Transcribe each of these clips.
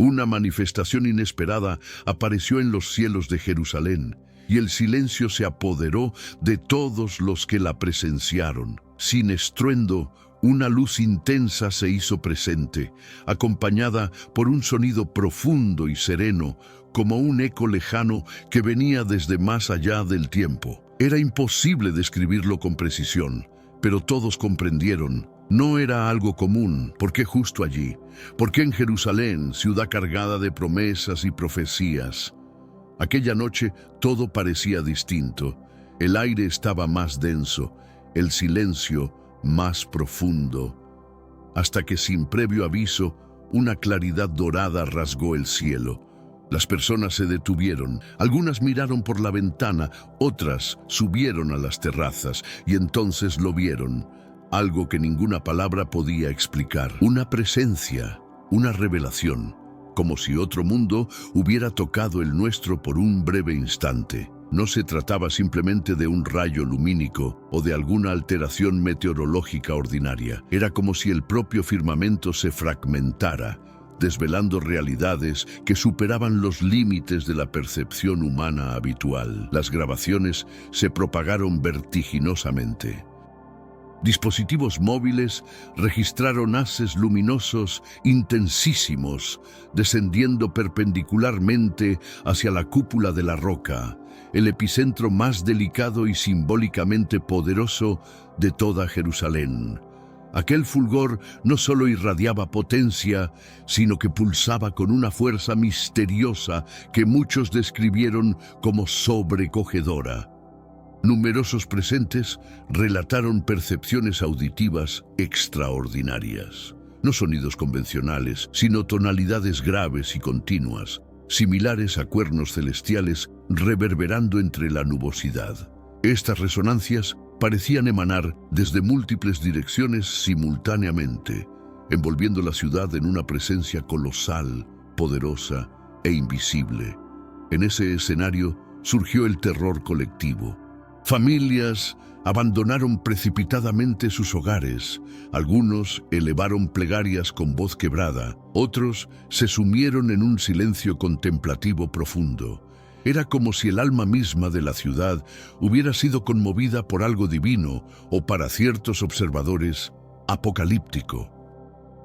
Una manifestación inesperada apareció en los cielos de Jerusalén, y el silencio se apoderó de todos los que la presenciaron. Sin estruendo, una luz intensa se hizo presente, acompañada por un sonido profundo y sereno, como un eco lejano que venía desde más allá del tiempo. Era imposible describirlo con precisión, pero todos comprendieron. No era algo común. ¿Por qué justo allí? ¿Por qué en Jerusalén, ciudad cargada de promesas y profecías? Aquella noche todo parecía distinto. El aire estaba más denso, el silencio más profundo, hasta que sin previo aviso, una claridad dorada rasgó el cielo. Las personas se detuvieron, algunas miraron por la ventana, otras subieron a las terrazas y entonces lo vieron. Algo que ninguna palabra podía explicar. Una presencia, una revelación, como si otro mundo hubiera tocado el nuestro por un breve instante. No se trataba simplemente de un rayo lumínico o de alguna alteración meteorológica ordinaria. Era como si el propio firmamento se fragmentara, desvelando realidades que superaban los límites de la percepción humana habitual. Las grabaciones se propagaron vertiginosamente. Dispositivos móviles registraron haces luminosos intensísimos, descendiendo perpendicularmente hacia la cúpula de la roca, el epicentro más delicado y simbólicamente poderoso de toda Jerusalén. Aquel fulgor no solo irradiaba potencia, sino que pulsaba con una fuerza misteriosa que muchos describieron como sobrecogedora. Numerosos presentes relataron percepciones auditivas extraordinarias. No sonidos convencionales, sino tonalidades graves y continuas, similares a cuernos celestiales reverberando entre la nubosidad. Estas resonancias parecían emanar desde múltiples direcciones simultáneamente, envolviendo la ciudad en una presencia colosal, poderosa e invisible. En ese escenario surgió el terror colectivo. Familias abandonaron precipitadamente sus hogares, algunos elevaron plegarias con voz quebrada, otros se sumieron en un silencio contemplativo profundo. Era como si el alma misma de la ciudad hubiera sido conmovida por algo divino o, para ciertos observadores, apocalíptico.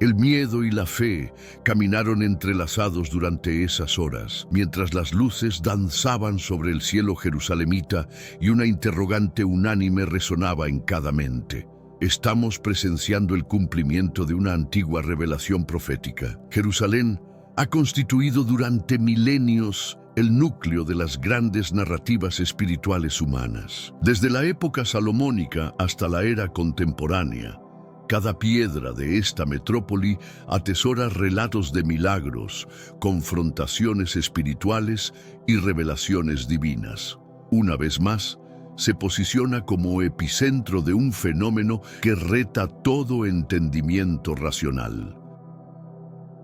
El miedo y la fe caminaron entrelazados durante esas horas, mientras las luces danzaban sobre el cielo jerusalemita y una interrogante unánime resonaba en cada mente. Estamos presenciando el cumplimiento de una antigua revelación profética. Jerusalén ha constituido durante milenios el núcleo de las grandes narrativas espirituales humanas. Desde la época salomónica hasta la era contemporánea, cada piedra de esta metrópoli atesora relatos de milagros, confrontaciones espirituales y revelaciones divinas. Una vez más, se posiciona como epicentro de un fenómeno que reta todo entendimiento racional.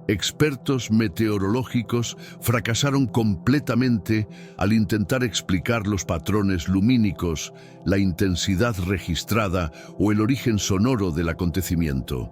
Expertos meteorológicos fracasaron completamente al intentar explicar los patrones lumínicos, la intensidad registrada o el origen sonoro del acontecimiento.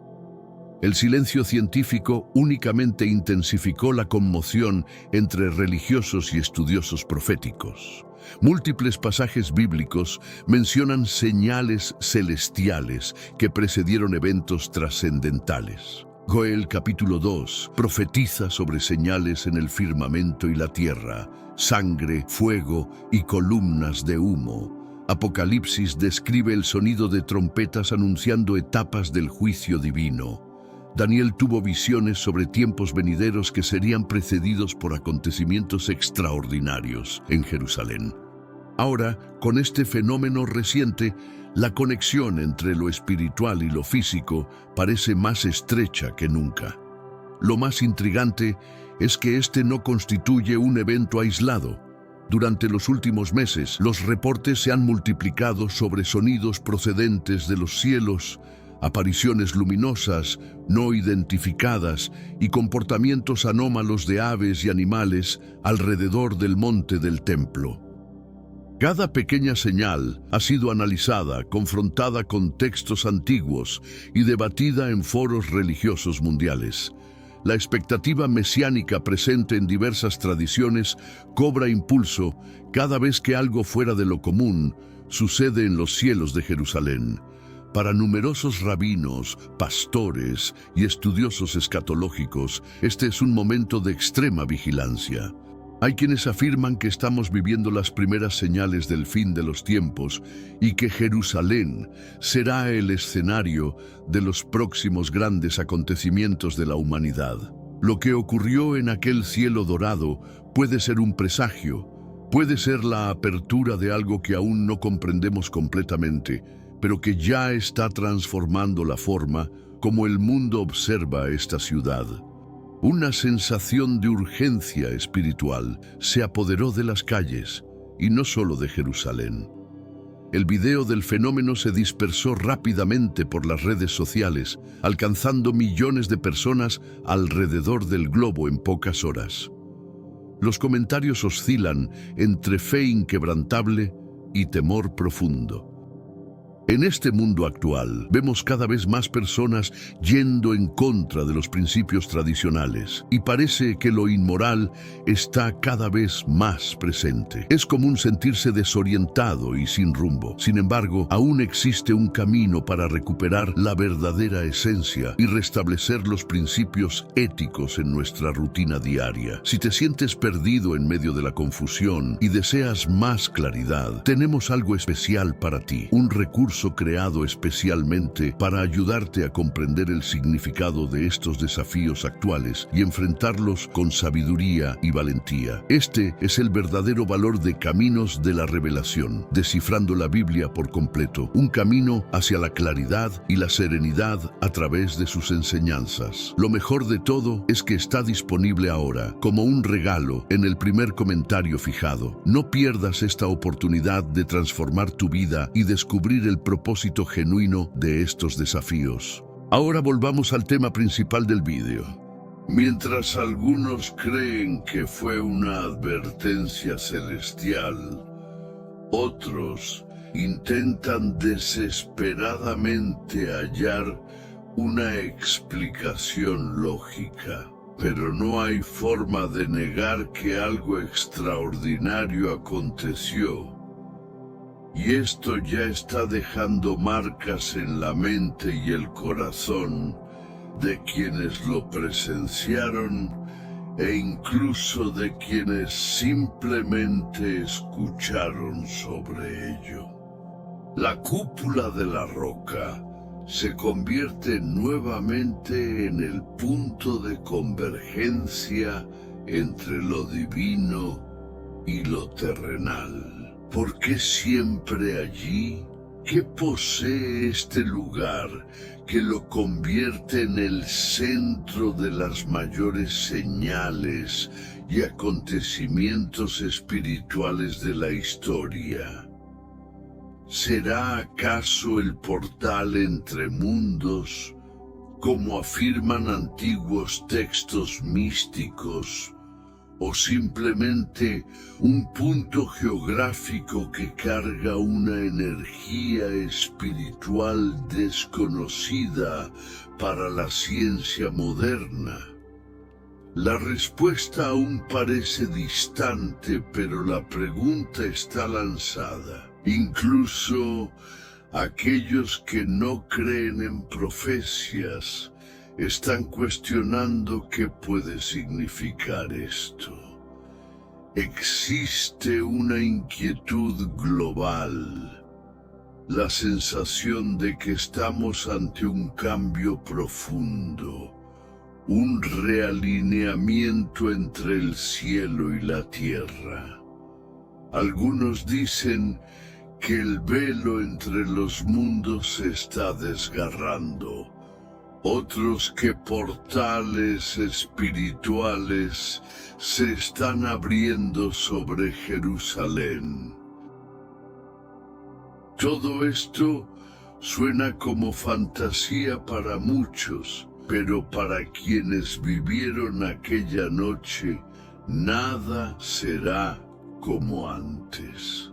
El silencio científico únicamente intensificó la conmoción entre religiosos y estudiosos proféticos. Múltiples pasajes bíblicos mencionan señales celestiales que precedieron eventos trascendentales. Joel capítulo 2 profetiza sobre señales en el firmamento y la tierra, sangre, fuego y columnas de humo. Apocalipsis describe el sonido de trompetas anunciando etapas del juicio divino. Daniel tuvo visiones sobre tiempos venideros que serían precedidos por acontecimientos extraordinarios en Jerusalén. Ahora, con este fenómeno reciente, la conexión entre lo espiritual y lo físico parece más estrecha que nunca. Lo más intrigante es que este no constituye un evento aislado. Durante los últimos meses, los reportes se han multiplicado sobre sonidos procedentes de los cielos, apariciones luminosas, no identificadas y comportamientos anómalos de aves y animales alrededor del monte del templo. Cada pequeña señal ha sido analizada, confrontada con textos antiguos y debatida en foros religiosos mundiales. La expectativa mesiánica presente en diversas tradiciones cobra impulso cada vez que algo fuera de lo común sucede en los cielos de Jerusalén. Para numerosos rabinos, pastores y estudiosos escatológicos, este es un momento de extrema vigilancia. Hay quienes afirman que estamos viviendo las primeras señales del fin de los tiempos y que Jerusalén será el escenario de los próximos grandes acontecimientos de la humanidad. Lo que ocurrió en aquel cielo dorado puede ser un presagio, puede ser la apertura de algo que aún no comprendemos completamente, pero que ya está transformando la forma como el mundo observa esta ciudad. Una sensación de urgencia espiritual se apoderó de las calles, y no solo de Jerusalén. El video del fenómeno se dispersó rápidamente por las redes sociales, alcanzando millones de personas alrededor del globo en pocas horas. Los comentarios oscilan entre fe inquebrantable y temor profundo. En este mundo actual, vemos cada vez más personas yendo en contra de los principios tradicionales y parece que lo inmoral está cada vez más presente. Es común sentirse desorientado y sin rumbo. Sin embargo, aún existe un camino para recuperar la verdadera esencia y restablecer los principios éticos en nuestra rutina diaria. Si te sientes perdido en medio de la confusión y deseas más claridad, tenemos algo especial para ti, un recurso creado especialmente para ayudarte a comprender el significado de estos desafíos actuales y enfrentarlos con sabiduría y valentía. Este es el verdadero valor de Caminos de la Revelación, descifrando la Biblia por completo, un camino hacia la claridad y la serenidad a través de sus enseñanzas. Lo mejor de todo es que está disponible ahora, como un regalo, en el primer comentario fijado. No pierdas esta oportunidad de transformar tu vida y descubrir el propósito genuino de estos desafíos. Ahora volvamos al tema principal del vídeo. Mientras algunos creen que fue una advertencia celestial, otros intentan desesperadamente hallar una explicación lógica. Pero no hay forma de negar que algo extraordinario aconteció. Y esto ya está dejando marcas en la mente y el corazón de quienes lo presenciaron e incluso de quienes simplemente escucharon sobre ello. La cúpula de la roca se convierte nuevamente en el punto de convergencia entre lo divino y lo terrenal. ¿Por qué siempre allí? ¿Qué posee este lugar que lo convierte en el centro de las mayores señales y acontecimientos espirituales de la historia? ¿Será acaso el portal entre mundos, como afirman antiguos textos místicos, o simplemente un punto geográfico que carga una energía espiritual desconocida para la ciencia moderna? La respuesta aún parece distante, pero la pregunta está lanzada. Incluso aquellos que no creen en profecías están cuestionando qué puede significar esto. Existe una inquietud global, la sensación de que estamos ante un cambio profundo, un realineamiento entre el cielo y la tierra. Algunos dicen que el velo entre los mundos se está desgarrando. Otros que portales espirituales se están abriendo sobre Jerusalén. Todo esto suena como fantasía para muchos, pero para quienes vivieron aquella noche, nada será como antes.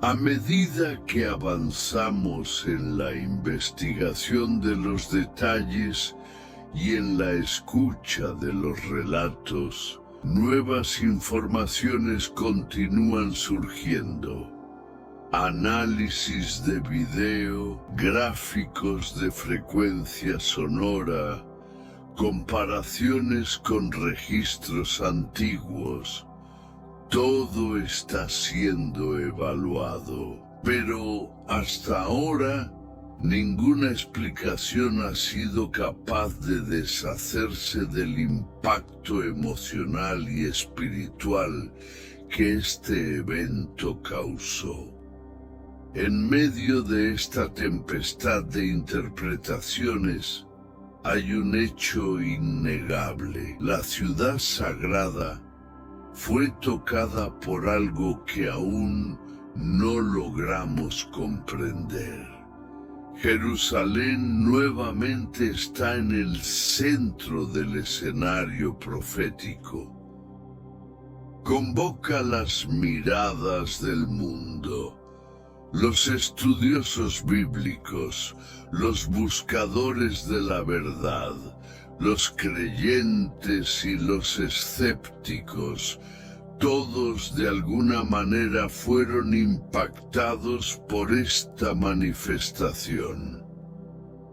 A medida que avanzamos en la investigación de los detalles y en la escucha de los relatos, nuevas informaciones continúan surgiendo. Análisis de video, gráficos de frecuencia sonora, comparaciones con registros antiguos. Todo está siendo evaluado, pero hasta ahora ninguna explicación ha sido capaz de deshacerse del impacto emocional y espiritual que este evento causó. En medio de esta tempestad de interpretaciones, hay un hecho innegable. La ciudad sagrada fue tocada por algo que aún no logramos comprender. Jerusalén nuevamente está en el centro del escenario profético. Convoca las miradas del mundo. Los estudiosos bíblicos, los buscadores de la verdad, los creyentes y los escépticos, todos de alguna manera fueron impactados por esta manifestación.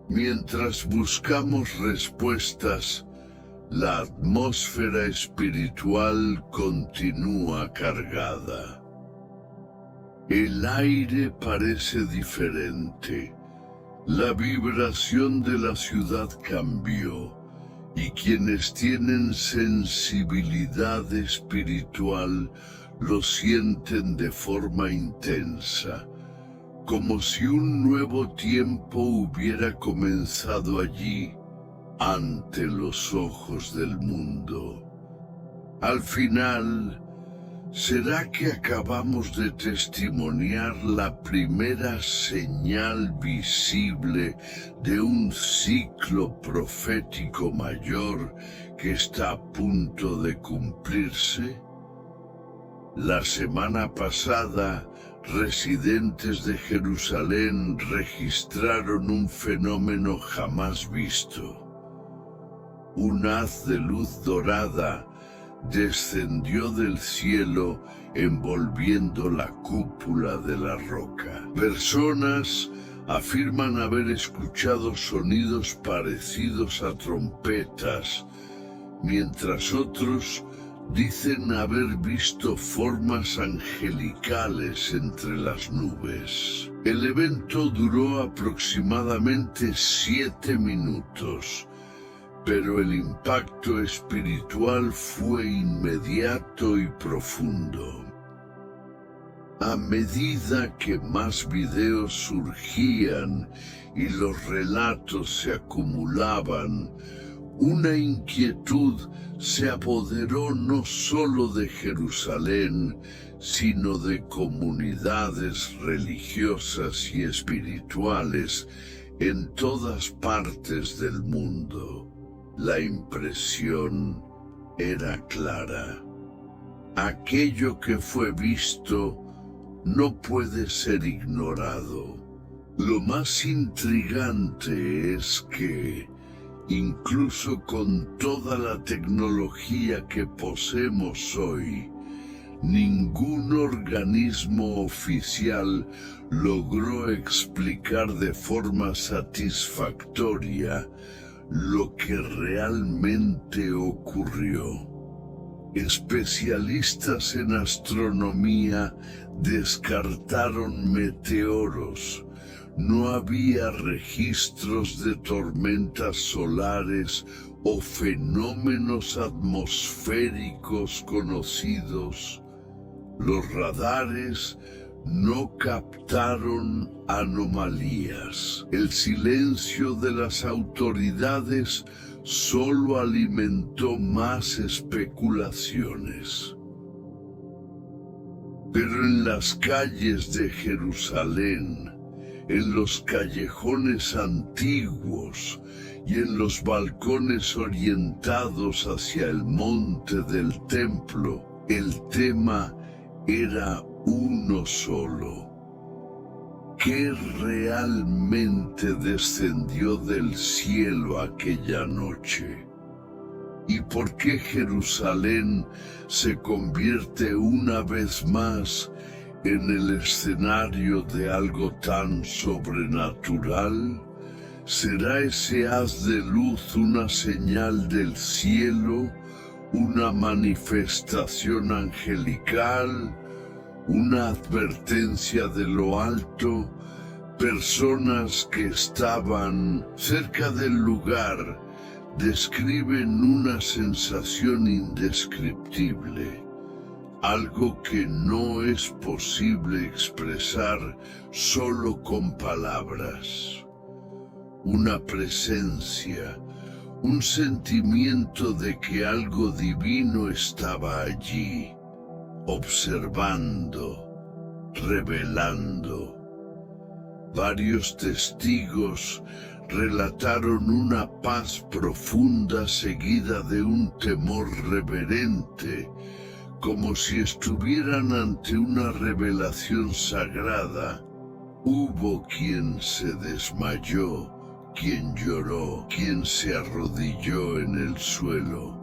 Mientras buscamos respuestas, la atmósfera espiritual continúa cargada. El aire parece diferente. La vibración de la ciudad cambió y quienes tienen sensibilidad espiritual lo sienten de forma intensa, como si un nuevo tiempo hubiera comenzado allí, ante los ojos del mundo. Al final, ¿será que acabamos de testimoniar la primera señal visible de un ciclo profético mayor que está a punto de cumplirse? La semana pasada, residentes de Jerusalén registraron un fenómeno jamás visto. Un haz de luz dorada descendió del cielo envolviendo la cúpula de la roca. Personas afirman haber escuchado sonidos parecidos a trompetas, mientras otros dicen haber visto formas angelicales entre las nubes. El evento duró aproximadamente 7 minutos. Pero el impacto espiritual fue inmediato y profundo. A medida que más videos surgían y los relatos se acumulaban, una inquietud se apoderó no solo de Jerusalén, sino de comunidades religiosas y espirituales en todas partes del mundo. La impresión era clara. Aquello que fue visto no puede ser ignorado. Lo más intrigante es que, incluso con toda la tecnología que poseemos hoy, ningún organismo oficial logró explicar de forma satisfactoria lo que realmente ocurrió. Especialistas en astronomía descartaron meteoros. No había registros de tormentas solares o fenómenos atmosféricos conocidos. Los radares no captaron anomalías. El silencio de las autoridades solo alimentó más especulaciones. Pero en las calles de Jerusalén, en los callejones antiguos y en los balcones orientados hacia el monte del templo, el tema era uno solo. ¿qué realmente descendió del cielo aquella noche? ¿Y por qué Jerusalén se convierte una vez más en el escenario de algo tan sobrenatural? ¿Será ese haz de luz una señal del cielo, una manifestación angelical, una advertencia de lo alto? Personas que estaban cerca del lugar describen una sensación indescriptible, algo que no es posible expresar solo con palabras. Una presencia, un sentimiento de que algo divino estaba allí, observando, revelando. Varios testigos relataron una paz profunda seguida de un temor reverente, como si estuvieran ante una revelación sagrada. Hubo quien se desmayó, quien lloró, quien se arrodilló en el suelo.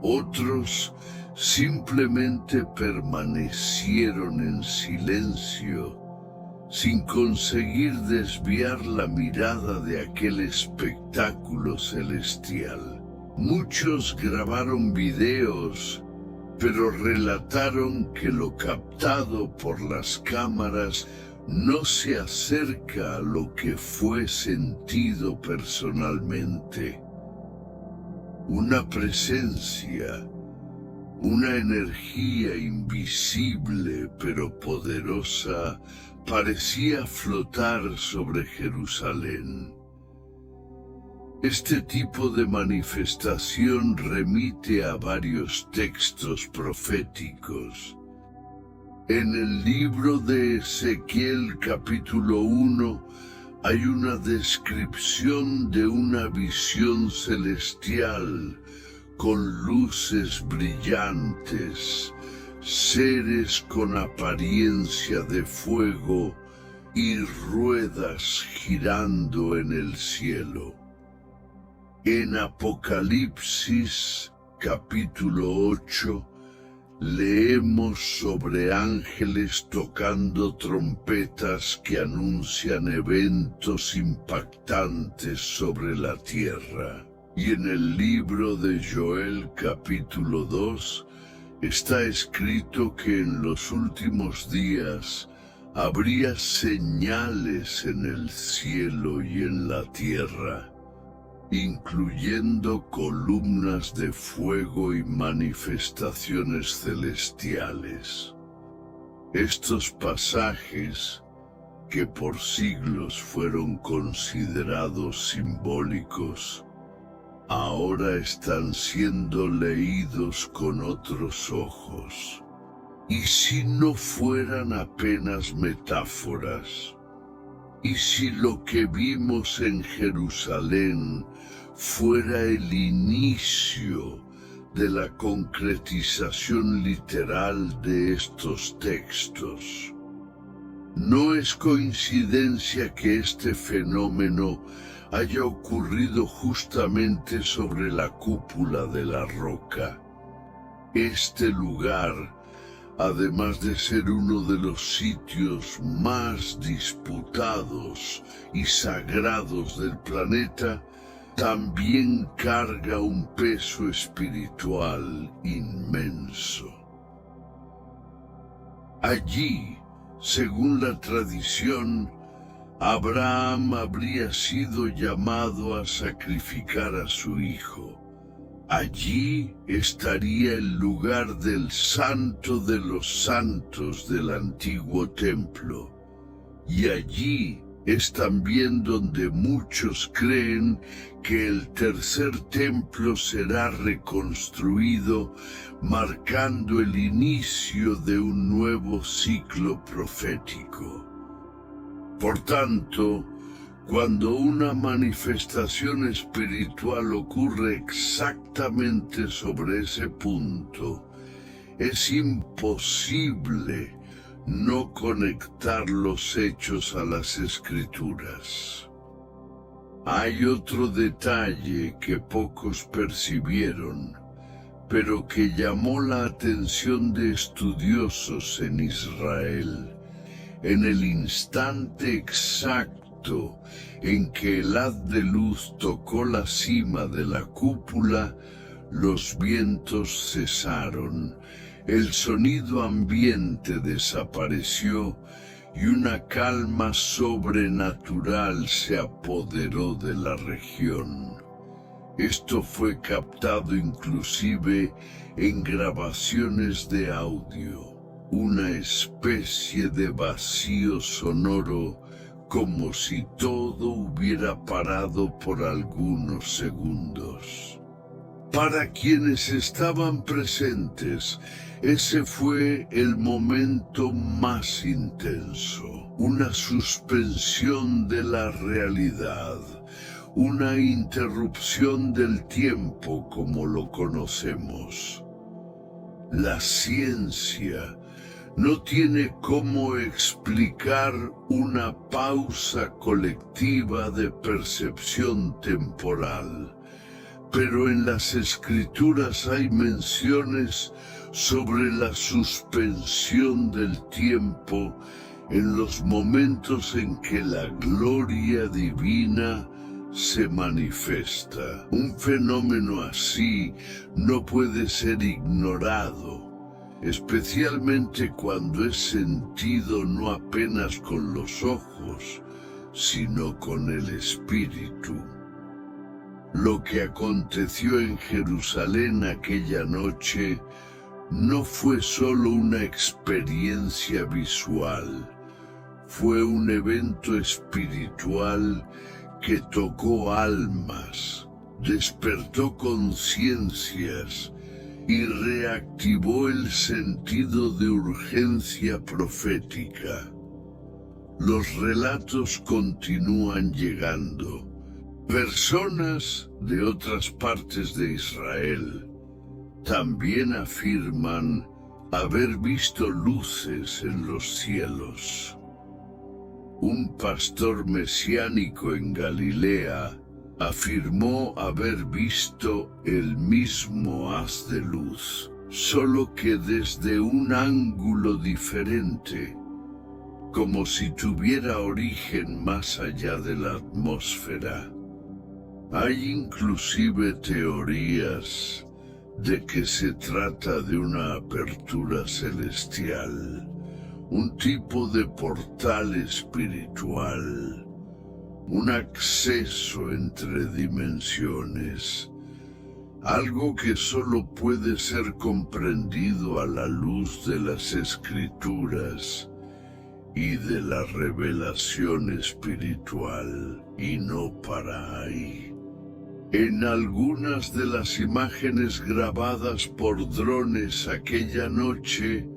Otros simplemente permanecieron en silencio, sin conseguir desviar la mirada de aquel espectáculo celestial. Muchos grabaron videos, pero relataron que lo captado por las cámaras no se acerca a lo que fue sentido personalmente. Una presencia, una energía invisible pero poderosa, parecía flotar sobre Jerusalén. Este tipo de manifestación remite a varios textos proféticos. En el libro de Ezequiel capítulo 1 hay una descripción de una visión celestial con luces brillantes, seres con apariencia de fuego y ruedas girando en el cielo. En Apocalipsis capítulo 8 leemos sobre ángeles tocando trompetas que anuncian eventos impactantes sobre la tierra. Y en el libro de Joel capítulo 2 está escrito que en los últimos días habría señales en el cielo y en la tierra, incluyendo columnas de fuego y manifestaciones celestiales. Estos pasajes, que por siglos fueron considerados simbólicos, ahora están siendo leídos con otros ojos. ¿Y si no fueran apenas metáforas? ¿Y si lo que vimos en Jerusalén fuera el inicio de la concretización literal de estos textos? No es coincidencia que este fenómeno haya ocurrido justamente sobre la cúpula de la roca. Este lugar, además de ser uno de los sitios más disputados y sagrados del planeta, también carga un peso espiritual inmenso. Allí, según la tradición, Abraham habría sido llamado a sacrificar a su hijo. Allí estaría el lugar del Santo de los Santos del antiguo templo. Y allí es también donde muchos creen que el tercer templo será reconstruido, marcando el inicio de un nuevo ciclo profético. Por tanto, cuando una manifestación espiritual ocurre exactamente sobre ese punto, es imposible no conectar los hechos a las escrituras. Hay otro detalle que pocos percibieron, pero que llamó la atención de estudiosos en Israel. En el instante exacto en que el haz de luz tocó la cima de la cúpula, los vientos cesaron, el sonido ambiente desapareció y una calma sobrenatural se apoderó de la región. Esto fue captado inclusive en grabaciones de audio, una especie de vacío sonoro, como si todo hubiera parado por algunos segundos. Para quienes estaban presentes, ese fue el momento más intenso, una suspensión de la realidad, una interrupción del tiempo como lo conocemos. La ciencia no tiene cómo explicar una pausa colectiva de percepción temporal, pero en las escrituras hay menciones sobre la suspensión del tiempo en los momentos en que la gloria divina se manifiesta. Un fenómeno así no puede ser ignorado, especialmente cuando es sentido no apenas con los ojos, sino con el espíritu. Lo que aconteció en Jerusalén aquella noche no fue solo una experiencia visual, fue un evento espiritual que tocó almas, despertó conciencias y reactivó el sentido de urgencia profética. Los relatos continúan llegando. Personas de otras partes de Israel también afirman haber visto luces en los cielos. Un pastor mesiánico en Galilea afirmó haber visto el mismo haz de luz, solo que desde un ángulo diferente, como si tuviera origen más allá de la atmósfera. Hay inclusive teorías de que se trata de una apertura celestial, un tipo de portal espiritual, un acceso entre dimensiones, algo que solo puede ser comprendido a la luz de las escrituras y de la revelación espiritual, y no para ahí. En algunas de las imágenes grabadas por drones aquella noche,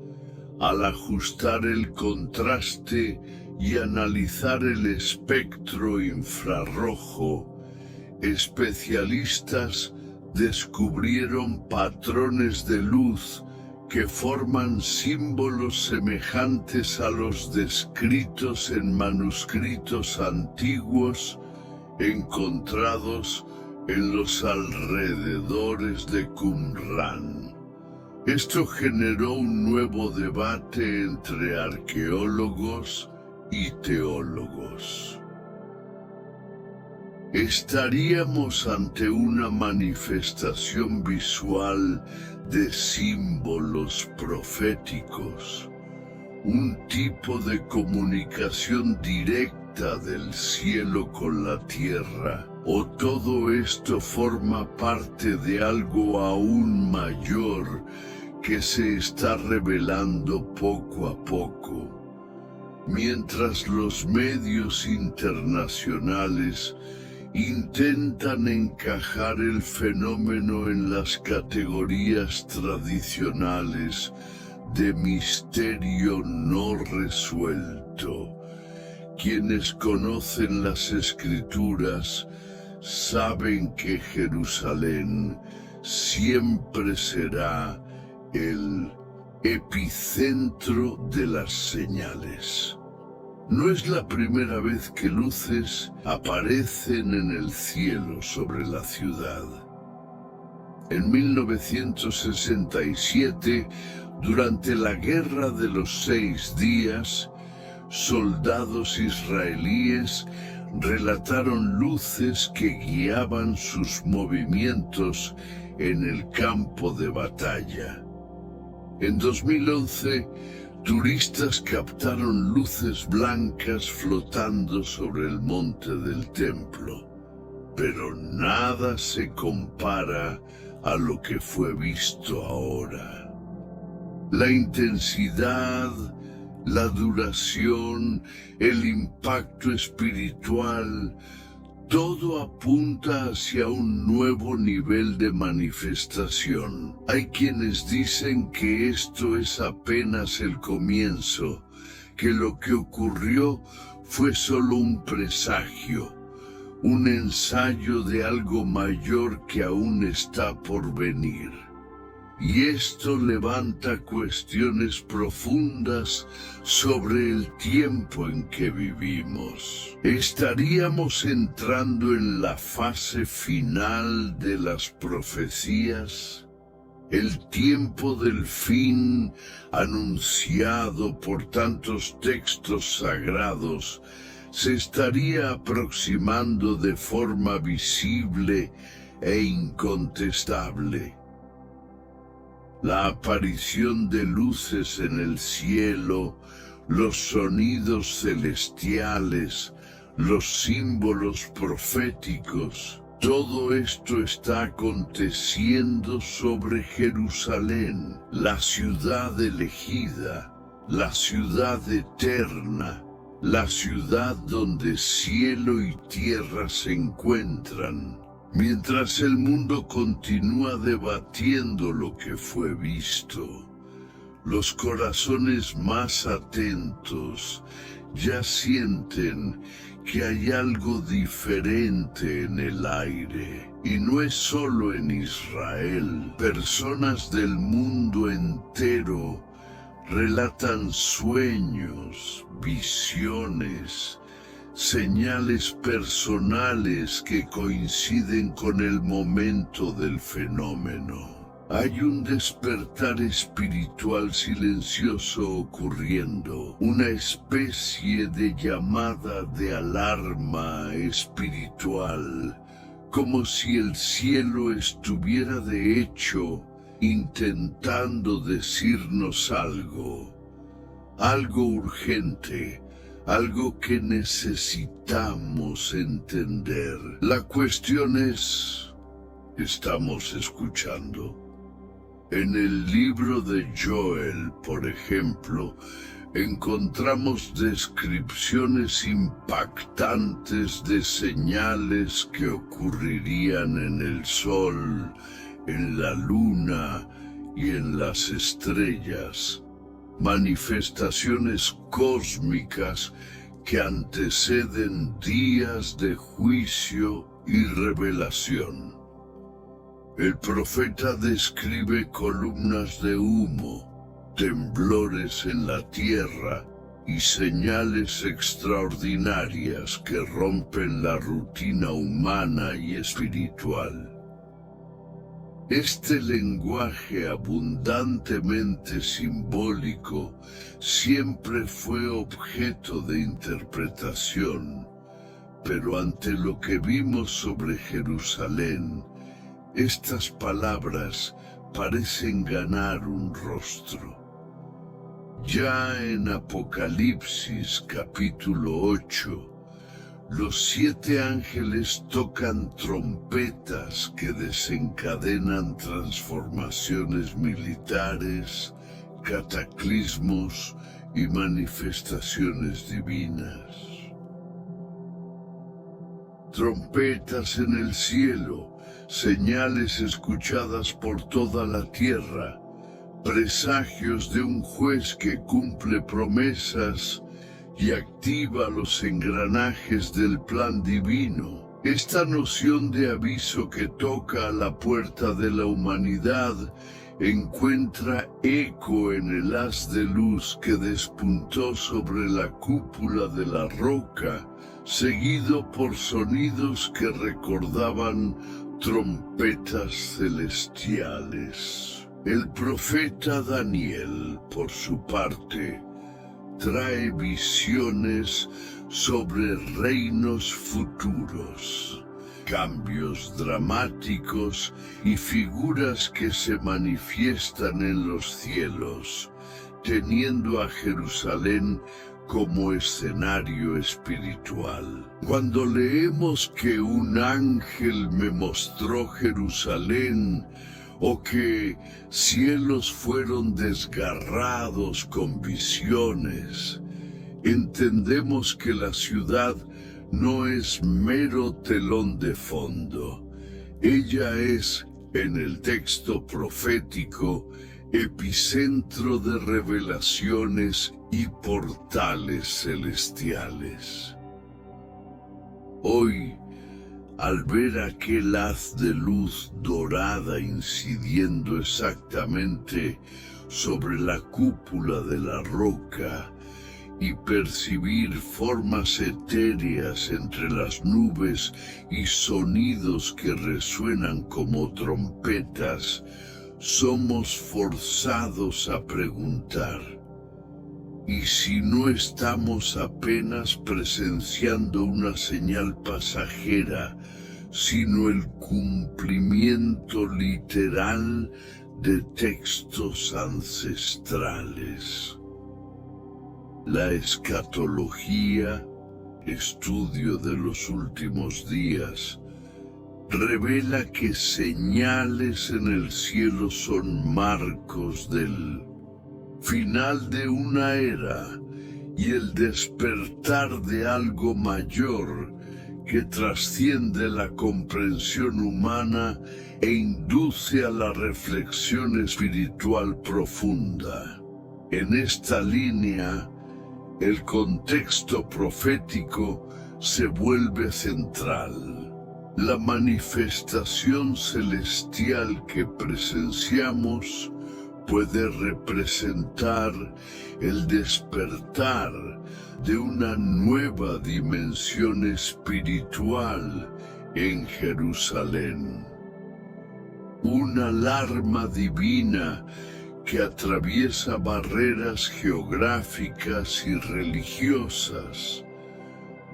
al ajustar el contraste y analizar el espectro infrarrojo, especialistas descubrieron patrones de luz que forman símbolos semejantes a los descritos en manuscritos antiguos encontrados en los alrededores de Qumrán. Esto generó un nuevo debate entre arqueólogos y teólogos. Estaríamos ante una manifestación visual de símbolos proféticos, un tipo de comunicación directa del cielo con la tierra, o todo esto forma parte de algo aún mayor que se está revelando poco a poco, mientras los medios internacionales intentan encajar el fenómeno en las categorías tradicionales de misterio no resuelto. Quienes conocen las escrituras saben que Jerusalén siempre será el epicentro de las señales. No es la primera vez que luces aparecen en el cielo sobre la ciudad. En 1967, durante la Guerra de los 6 días, soldados israelíes relataron luces que guiaban sus movimientos en el campo de batalla. En 2011, turistas captaron luces blancas flotando sobre el monte del templo, pero nada se compara a lo que fue visto ahora. La intensidad, la duración, el impacto espiritual, todo apunta hacia un nuevo nivel de manifestación. Hay quienes dicen que esto es apenas el comienzo, que lo que ocurrió fue solo un presagio, un ensayo de algo mayor que aún está por venir. Y esto levanta cuestiones profundas sobre el tiempo en que vivimos. ¿Estaríamos entrando en la fase final de las profecías? El tiempo del fin, anunciado por tantos textos sagrados, se estaría aproximando de forma visible e incontestable. La aparición de luces en el cielo, los sonidos celestiales, los símbolos proféticos, todo esto está aconteciendo sobre Jerusalén, la ciudad elegida, la ciudad eterna, la ciudad donde cielo y tierra se encuentran. Mientras el mundo continúa debatiendo lo que fue visto, los corazones más atentos ya sienten que hay algo diferente en el aire. Y no es solo en Israel. Personas del mundo entero relatan sueños, visiones, señales personales que coinciden con el momento del fenómeno. Hay un despertar espiritual silencioso ocurriendo, una especie de llamada de alarma espiritual, como si el cielo estuviera de hecho intentando decirnos algo urgente, algo que necesitamos entender. La cuestión es, ¿estamos escuchando? En el libro de Joel, por ejemplo, encontramos descripciones impactantes de señales que ocurrirían en el sol, en la luna y en las estrellas. Manifestaciones cósmicas que anteceden días de juicio y revelación. El profeta describe columnas de humo, temblores en la tierra y señales extraordinarias que rompen la rutina humana y espiritual. Este lenguaje abundantemente simbólico siempre fue objeto de interpretación, pero ante lo que vimos sobre Jerusalén, estas palabras parecen ganar un rostro. Ya en Apocalipsis capítulo 8, los 7 ángeles tocan trompetas que desencadenan transformaciones militares, cataclismos y manifestaciones divinas. Trompetas en el cielo, señales escuchadas por toda la tierra, presagios de un juez que cumple promesas y activa los engranajes del plan divino. Esta noción de aviso que toca a la puerta de la humanidad encuentra eco en el haz de luz que despuntó sobre la cúpula de la roca, seguido por sonidos que recordaban trompetas celestiales. El profeta Daniel, por su parte, trae visiones sobre reinos futuros, cambios dramáticos y figuras que se manifiestan en los cielos, teniendo a Jerusalén como escenario espiritual. Cuando leemos que un ángel me mostró Jerusalén, o que cielos fueron desgarrados con visiones, entendemos que la ciudad no es mero telón de fondo. Ella es, en el texto profético, epicentro de revelaciones y portales celestiales. Hoy, al ver aquel haz de luz dorada incidiendo exactamente sobre la cúpula de la roca y percibir formas etéreas entre las nubes y sonidos que resuenan como trompetas, somos forzados a preguntar: ¿y si no estamos apenas presenciando una señal pasajera, sino el cumplimiento literal de textos ancestrales? La escatología, estudio de los últimos días, revela que señales en el cielo son marcos del final de una era y el despertar de algo mayor que trasciende la comprensión humana e induce a la reflexión espiritual profunda. En esta línea, el contexto profético se vuelve central. La manifestación celestial que presenciamos puede representar el despertar de una nueva dimensión espiritual en Jerusalén. Una alarma divina que atraviesa barreras geográficas y religiosas,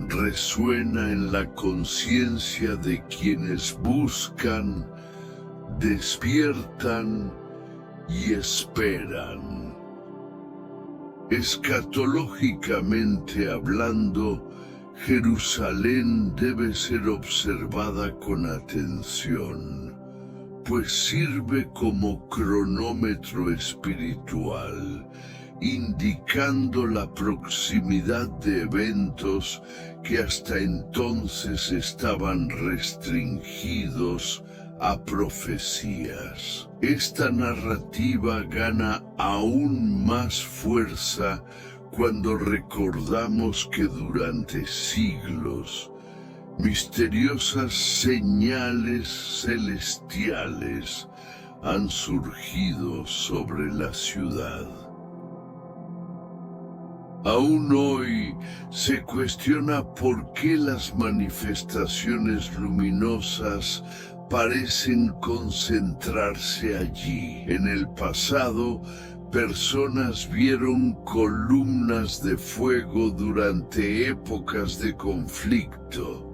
resuena en la conciencia de quienes buscan, despiertan y esperan. Escatológicamente hablando, Jerusalén debe ser observada con atención, pues sirve como cronómetro espiritual, indicando la proximidad de eventos que hasta entonces estaban restringidos a profecías. Esta narrativa gana aún más fuerza cuando recordamos que durante siglos misteriosas señales celestiales han surgido sobre la ciudad. Aún hoy se cuestiona por qué las manifestaciones luminosas parecen concentrarse allí. En el pasado, personas vieron columnas de fuego durante épocas de conflicto.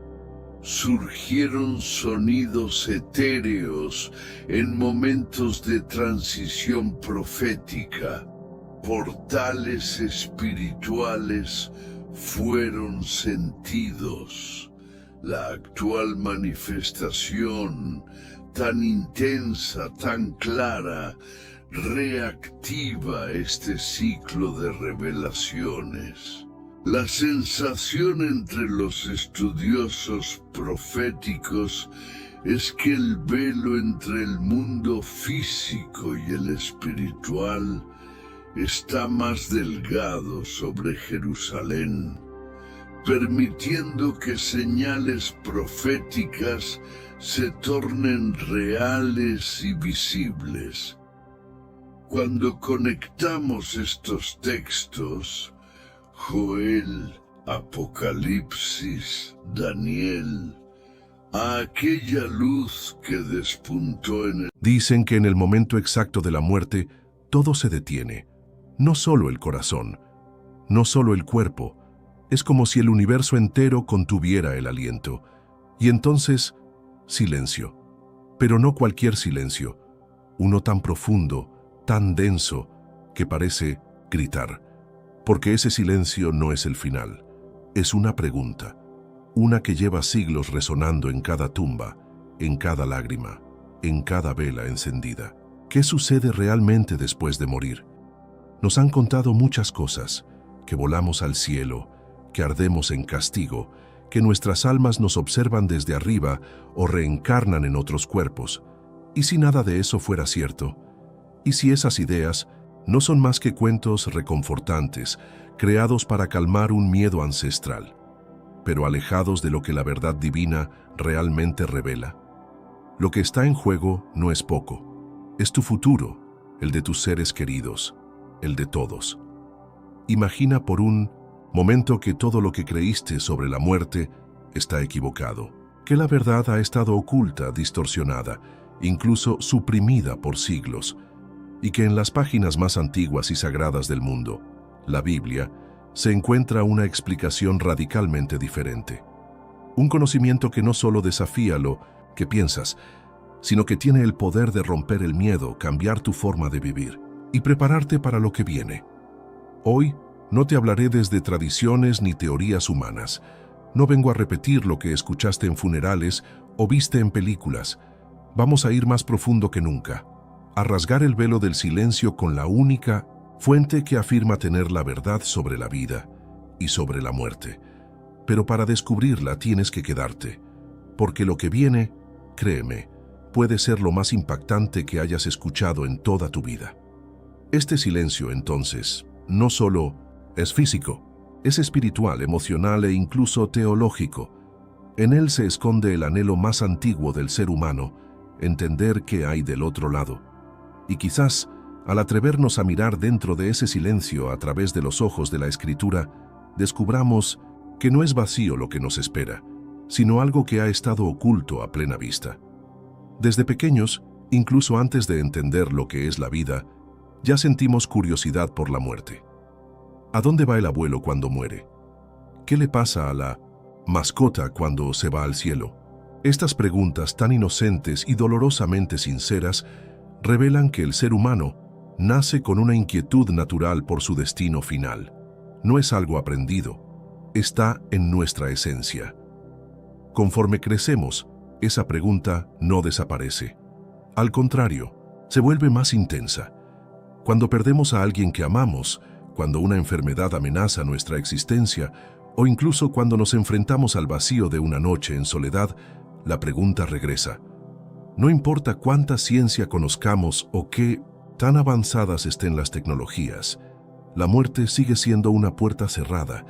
Surgieron sonidos etéreos en momentos de transición profética. Portales espirituales fueron sentidos. La actual manifestación, tan intensa, tan clara, reactiva este ciclo de revelaciones. La sensación entre los estudiosos proféticos es que el velo entre el mundo físico y el espiritual está más delgado sobre Jerusalén, permitiendo que señales proféticas se tornen reales y visibles. Cuando conectamos estos textos, Joel, Apocalipsis, Daniel, a aquella luz que despuntó en el... Dicen que en el momento exacto de la muerte, todo se detiene. No solo el corazón, no solo el cuerpo. Es como si el universo entero contuviera el aliento. Y entonces, silencio. Pero no cualquier silencio. Uno tan profundo, tan denso, que parece gritar. Porque ese silencio no es el final. Es una pregunta. Una que lleva siglos resonando en cada tumba, en cada lágrima, en cada vela encendida. ¿Qué sucede realmente después de morir? Nos han contado muchas cosas, que volamos al cielo, que ardemos en castigo, que nuestras almas nos observan desde arriba o reencarnan en otros cuerpos. ¿Y si nada de eso fuera cierto? ¿Y si esas ideas no son más que cuentos reconfortantes, creados para calmar un miedo ancestral, pero alejados de lo que la verdad divina realmente revela? Lo que está en juego no es poco. Es tu futuro, el de tus seres queridos, el de todos. Imagina por un momento que todo lo que creíste sobre la muerte está equivocado, que la verdad ha estado oculta, distorsionada, incluso suprimida por siglos, y que en las páginas más antiguas y sagradas del mundo, la Biblia, se encuentra una explicación radicalmente diferente. Un conocimiento que no solo desafía lo que piensas, sino que tiene el poder de romper el miedo, cambiar tu forma de vivir y prepararte para lo que viene. Hoy no te hablaré desde tradiciones ni teorías humanas. No vengo a repetir lo que escuchaste en funerales o viste en películas. Vamos a ir más profundo que nunca, a rasgar el velo del silencio con la única fuente que afirma tener la verdad sobre la vida y sobre la muerte. Pero para descubrirla tienes que quedarte, porque lo que viene, créeme, puede ser lo más impactante que hayas escuchado en toda tu vida. Este silencio, entonces, no solo es físico, es espiritual, emocional e incluso teológico. En él se esconde el anhelo más antiguo del ser humano, entender qué hay del otro lado. Y quizás, al atrevernos a mirar dentro de ese silencio a través de los ojos de la Escritura, descubramos que no es vacío lo que nos espera, sino algo que ha estado oculto a plena vista. Desde pequeños, incluso antes de entender lo que es la vida, ya sentimos curiosidad por la muerte. ¿A dónde va el abuelo cuando muere? ¿Qué le pasa a la mascota cuando se va al cielo? Estas preguntas tan inocentes y dolorosamente sinceras revelan que el ser humano nace con una inquietud natural por su destino final. No es algo aprendido, está en nuestra esencia. Conforme crecemos, esa pregunta no desaparece. Al contrario, se vuelve más intensa. Cuando perdemos a alguien que amamos, cuando una enfermedad amenaza nuestra existencia, o incluso cuando nos enfrentamos al vacío de una noche en soledad, la pregunta regresa. No importa cuánta ciencia conozcamos o qué tan avanzadas estén las tecnologías, la muerte sigue siendo una puerta cerrada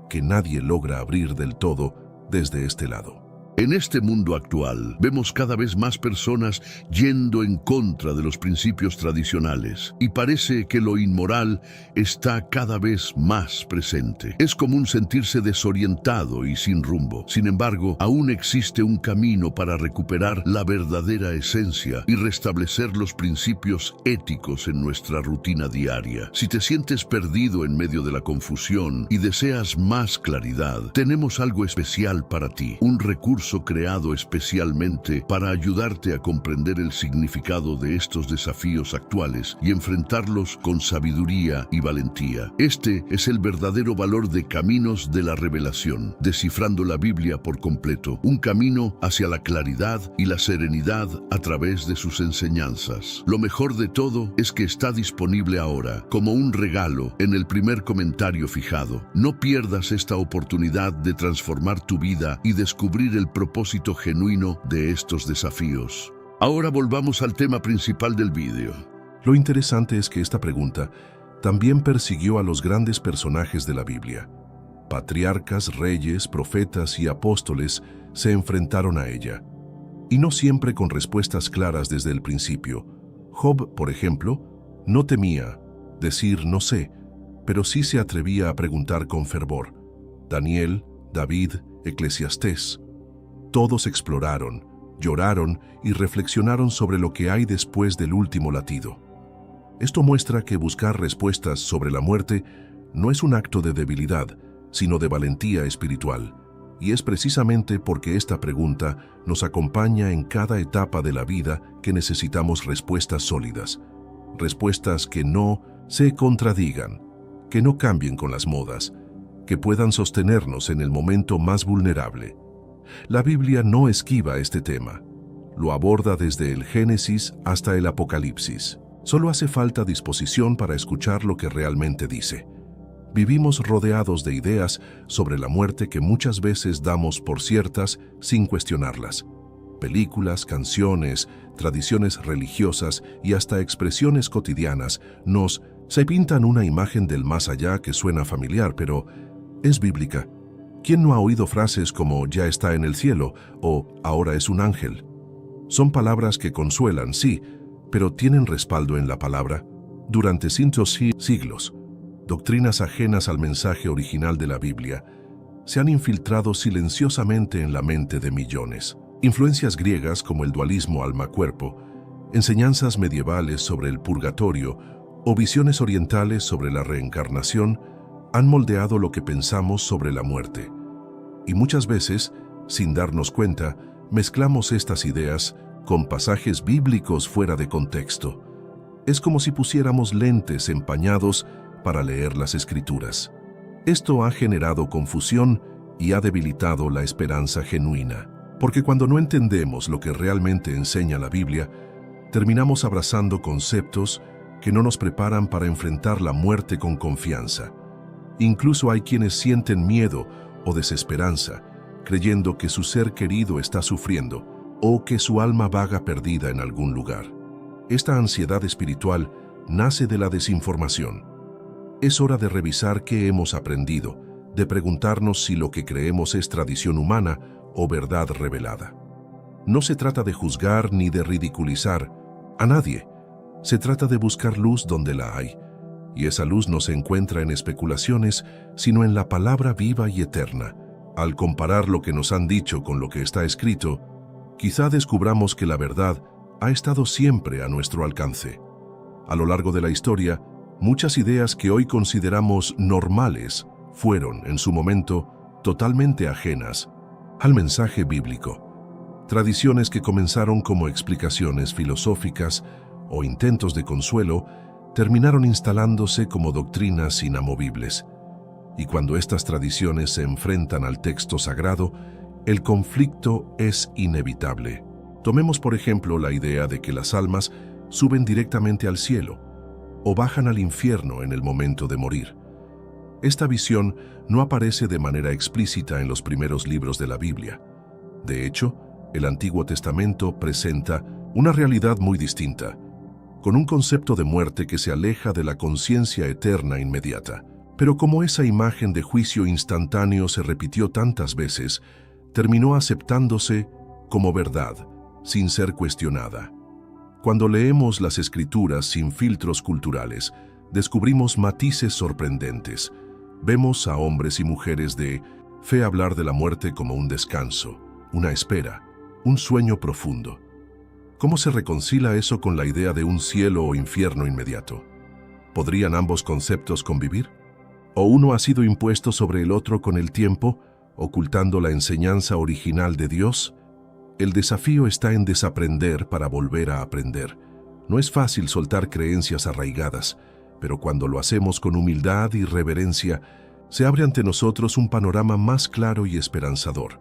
que nadie logra abrir del todo desde este lado. En este mundo actual, vemos cada vez más personas yendo en contra de los principios tradicionales y parece que lo inmoral está cada vez más presente. Es común sentirse desorientado y sin rumbo. Sin embargo, aún existe un camino para recuperar la verdadera esencia y restablecer los principios éticos en nuestra rutina diaria. Si te sientes perdido en medio de la confusión y deseas más claridad, tenemos algo especial para ti, un recurso creado especialmente para ayudarte a comprender el significado de estos desafíos actuales y enfrentarlos con sabiduría y valentía. Este es el verdadero valor de Caminos de la Revelación, descifrando la Biblia por completo, un camino hacia la claridad y la serenidad a través de sus enseñanzas. Lo mejor de todo es que está disponible ahora, como un regalo, en el primer comentario fijado. No pierdas esta oportunidad de transformar tu vida y descubrir el propósito genuino de estos desafíos. Ahora volvamos al tema principal del vídeo. Lo interesante es que esta pregunta también persiguió a los grandes personajes de la Biblia. Patriarcas, reyes, profetas y apóstoles se enfrentaron a ella, y no siempre con respuestas claras desde el principio. Job, por ejemplo, No temía decir no sé, pero sí se atrevía a preguntar con fervor. Daniel, David, Eclesiastés. Todos exploraron, lloraron y reflexionaron sobre lo que hay después del último latido. Esto muestra que buscar respuestas sobre la muerte no es un acto de debilidad, sino de valentía espiritual. Y es precisamente porque esta pregunta nos acompaña en cada etapa de la vida que necesitamos respuestas sólidas. Respuestas que no se contradigan, que no cambien con las modas, que puedan sostenernos en el momento más vulnerable. La Biblia no esquiva este tema. Lo aborda desde el Génesis hasta el Apocalipsis. Solo hace falta disposición para escuchar lo que realmente dice. Vivimos rodeados de ideas sobre la muerte que muchas veces damos por ciertas sin cuestionarlas. Películas, canciones, tradiciones religiosas y hasta expresiones cotidianas se pintan una imagen del más allá que suena familiar, pero es bíblica. ¿Quién no ha oído frases como ya está en el cielo o ahora es un ángel? Son palabras que consuelan, sí, pero tienen respaldo en la palabra. Durante cientos y siglos, doctrinas ajenas al mensaje original de la Biblia se han infiltrado silenciosamente en la mente de millones. Influencias griegas como el dualismo alma-cuerpo, enseñanzas medievales sobre el purgatorio o visiones orientales sobre la reencarnación han moldeado lo que pensamos sobre la muerte. Y muchas veces, sin darnos cuenta, mezclamos estas ideas con pasajes bíblicos fuera de contexto. Es como si pusiéramos lentes empañados para leer las Escrituras. Esto ha generado confusión y ha debilitado la esperanza genuina. Porque cuando no entendemos lo que realmente enseña la Biblia, terminamos abrazando conceptos que no nos preparan para enfrentar la muerte con confianza. Incluso hay quienes sienten miedo o desesperanza, creyendo que su ser querido está sufriendo o que su alma vaga perdida en algún lugar. Esta ansiedad espiritual nace de la desinformación. Es hora de revisar qué hemos aprendido, de preguntarnos si lo que creemos es tradición humana o verdad revelada. No se trata de juzgar ni de ridiculizar a nadie. Se trata de buscar luz donde la hay, y esa luz no se encuentra en especulaciones, sino en la palabra viva y eterna. Al comparar lo que nos han dicho con lo que está escrito, quizá descubramos que la verdad ha estado siempre a nuestro alcance. A lo largo de la historia, muchas ideas que hoy consideramos normales fueron, en su momento, totalmente ajenas al mensaje bíblico. Tradiciones que comenzaron como explicaciones filosóficas o intentos de consuelo terminaron instalándose como doctrinas inamovibles. Y cuando estas tradiciones se enfrentan al texto sagrado, el conflicto es inevitable. Tomemos por ejemplo la idea de que las almas suben directamente al cielo o bajan al infierno en el momento de morir. Esta visión no aparece de manera explícita en los primeros libros de la Biblia. De hecho, el Antiguo Testamento presenta una realidad muy distinta, con un concepto de muerte que se aleja de la conciencia eterna inmediata. Pero como esa imagen de juicio instantáneo se repitió tantas veces, terminó aceptándose como verdad, sin ser cuestionada. Cuando leemos las Escrituras sin filtros culturales, descubrimos matices sorprendentes. Vemos a hombres y mujeres de fe hablar de la muerte como un descanso, una espera, un sueño profundo. ¿Cómo se reconcilia eso con la idea de un cielo o infierno inmediato? ¿Podrían ambos conceptos convivir? ¿O uno ha sido impuesto sobre el otro con el tiempo, ocultando la enseñanza original de Dios? El desafío está en desaprender para volver a aprender. No es fácil soltar creencias arraigadas, pero cuando lo hacemos con humildad y reverencia, se abre ante nosotros un panorama más claro y esperanzador.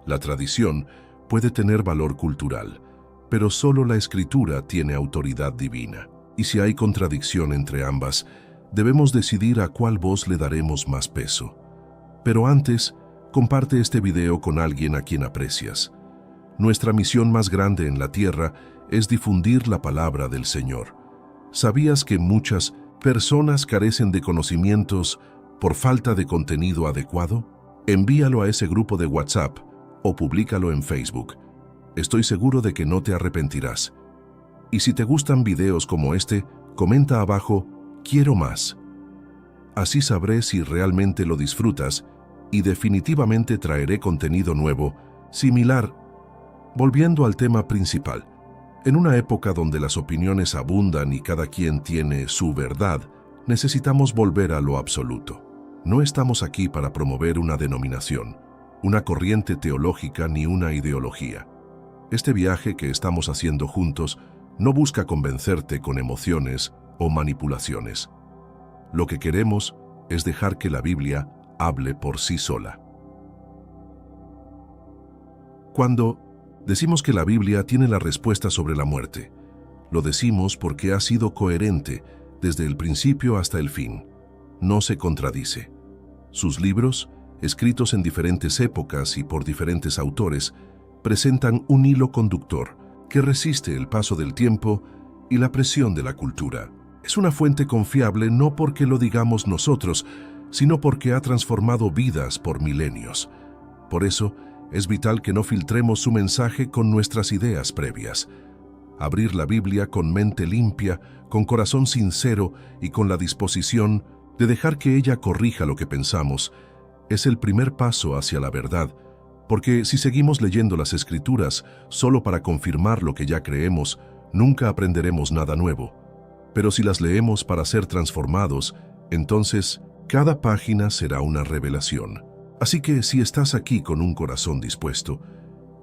La tradición puede tener valor cultural, pero solo la Escritura tiene autoridad divina. Y si hay contradicción entre ambas, debemos decidir a cuál voz le daremos más peso. Pero antes, comparte este video con alguien a quien aprecias. Nuestra misión más grande en la tierra es difundir la palabra del Señor. ¿Sabías que muchas personas carecen de conocimientos por falta de contenido adecuado? Envíalo a ese grupo de WhatsApp o públicalo en Facebook. Estoy seguro de que no te arrepentirás. Y si te gustan videos como este, comenta abajo, quiero más. Así sabré si realmente lo disfrutas y definitivamente traeré contenido nuevo, similar. Volviendo al tema principal, en una época donde las opiniones abundan y cada quien tiene su verdad, necesitamos volver a lo absoluto. No estamos aquí para promover una denominación, una corriente teológica ni una ideología. Este viaje que estamos haciendo juntos no busca convencerte con emociones o manipulaciones. Lo que queremos es dejar que la Biblia hable por sí sola. Cuando decimos que la Biblia tiene la respuesta sobre la muerte, lo decimos porque ha sido coherente desde el principio hasta el fin. No se contradice. Sus libros, escritos en diferentes épocas y por diferentes autores, presentan un hilo conductor que resiste el paso del tiempo y la presión de la cultura. Es una fuente confiable no porque lo digamos nosotros, sino porque ha transformado vidas por milenios. Por eso, es vital que no filtremos su mensaje con nuestras ideas previas. Abrir la Biblia con mente limpia, con corazón sincero y con la disposición de dejar que ella corrija lo que pensamos, es el primer paso hacia la verdad, porque si seguimos leyendo las Escrituras solo para confirmar lo que ya creemos, nunca aprenderemos nada nuevo. Pero si las leemos para ser transformados, entonces cada página será una revelación. Así que si estás aquí con un corazón dispuesto,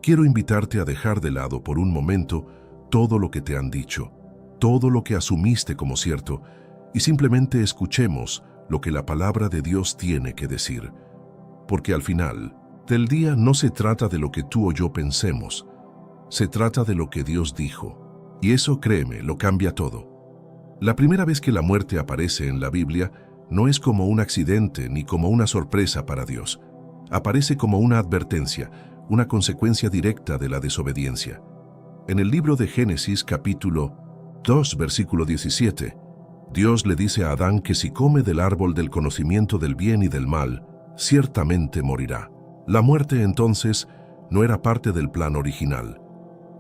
quiero invitarte a dejar de lado por un momento todo lo que te han dicho, todo lo que asumiste como cierto, y simplemente escuchemos lo que la palabra de Dios tiene que decir. Porque al final del día no se trata de lo que tú o yo pensemos, se trata de lo que Dios dijo. Y eso, créeme, lo cambia todo. La primera vez que la muerte aparece en la Biblia no es como un accidente ni como una sorpresa para Dios. Aparece como una advertencia, una consecuencia directa de la desobediencia. En el libro de Génesis, capítulo 2, versículo 17, Dios le dice a Adán que si come del árbol del conocimiento del bien y del mal, ciertamente morirá. La muerte entonces no era parte del plan original,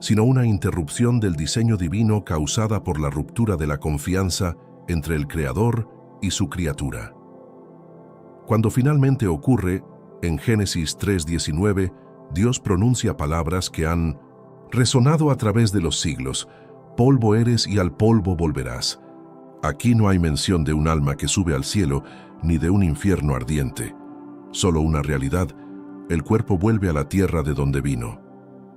sino una interrupción del diseño divino causada por la ruptura de la confianza entre el Creador y su criatura. Cuando finalmente ocurre, en Génesis 3:19, Dios pronuncia palabras que han resonado a través de los siglos: polvo eres y al polvo volverás. Aquí no hay mención de un alma que sube al cielo ni de un infierno ardiente, solo una realidad: el cuerpo vuelve a la tierra de donde vino.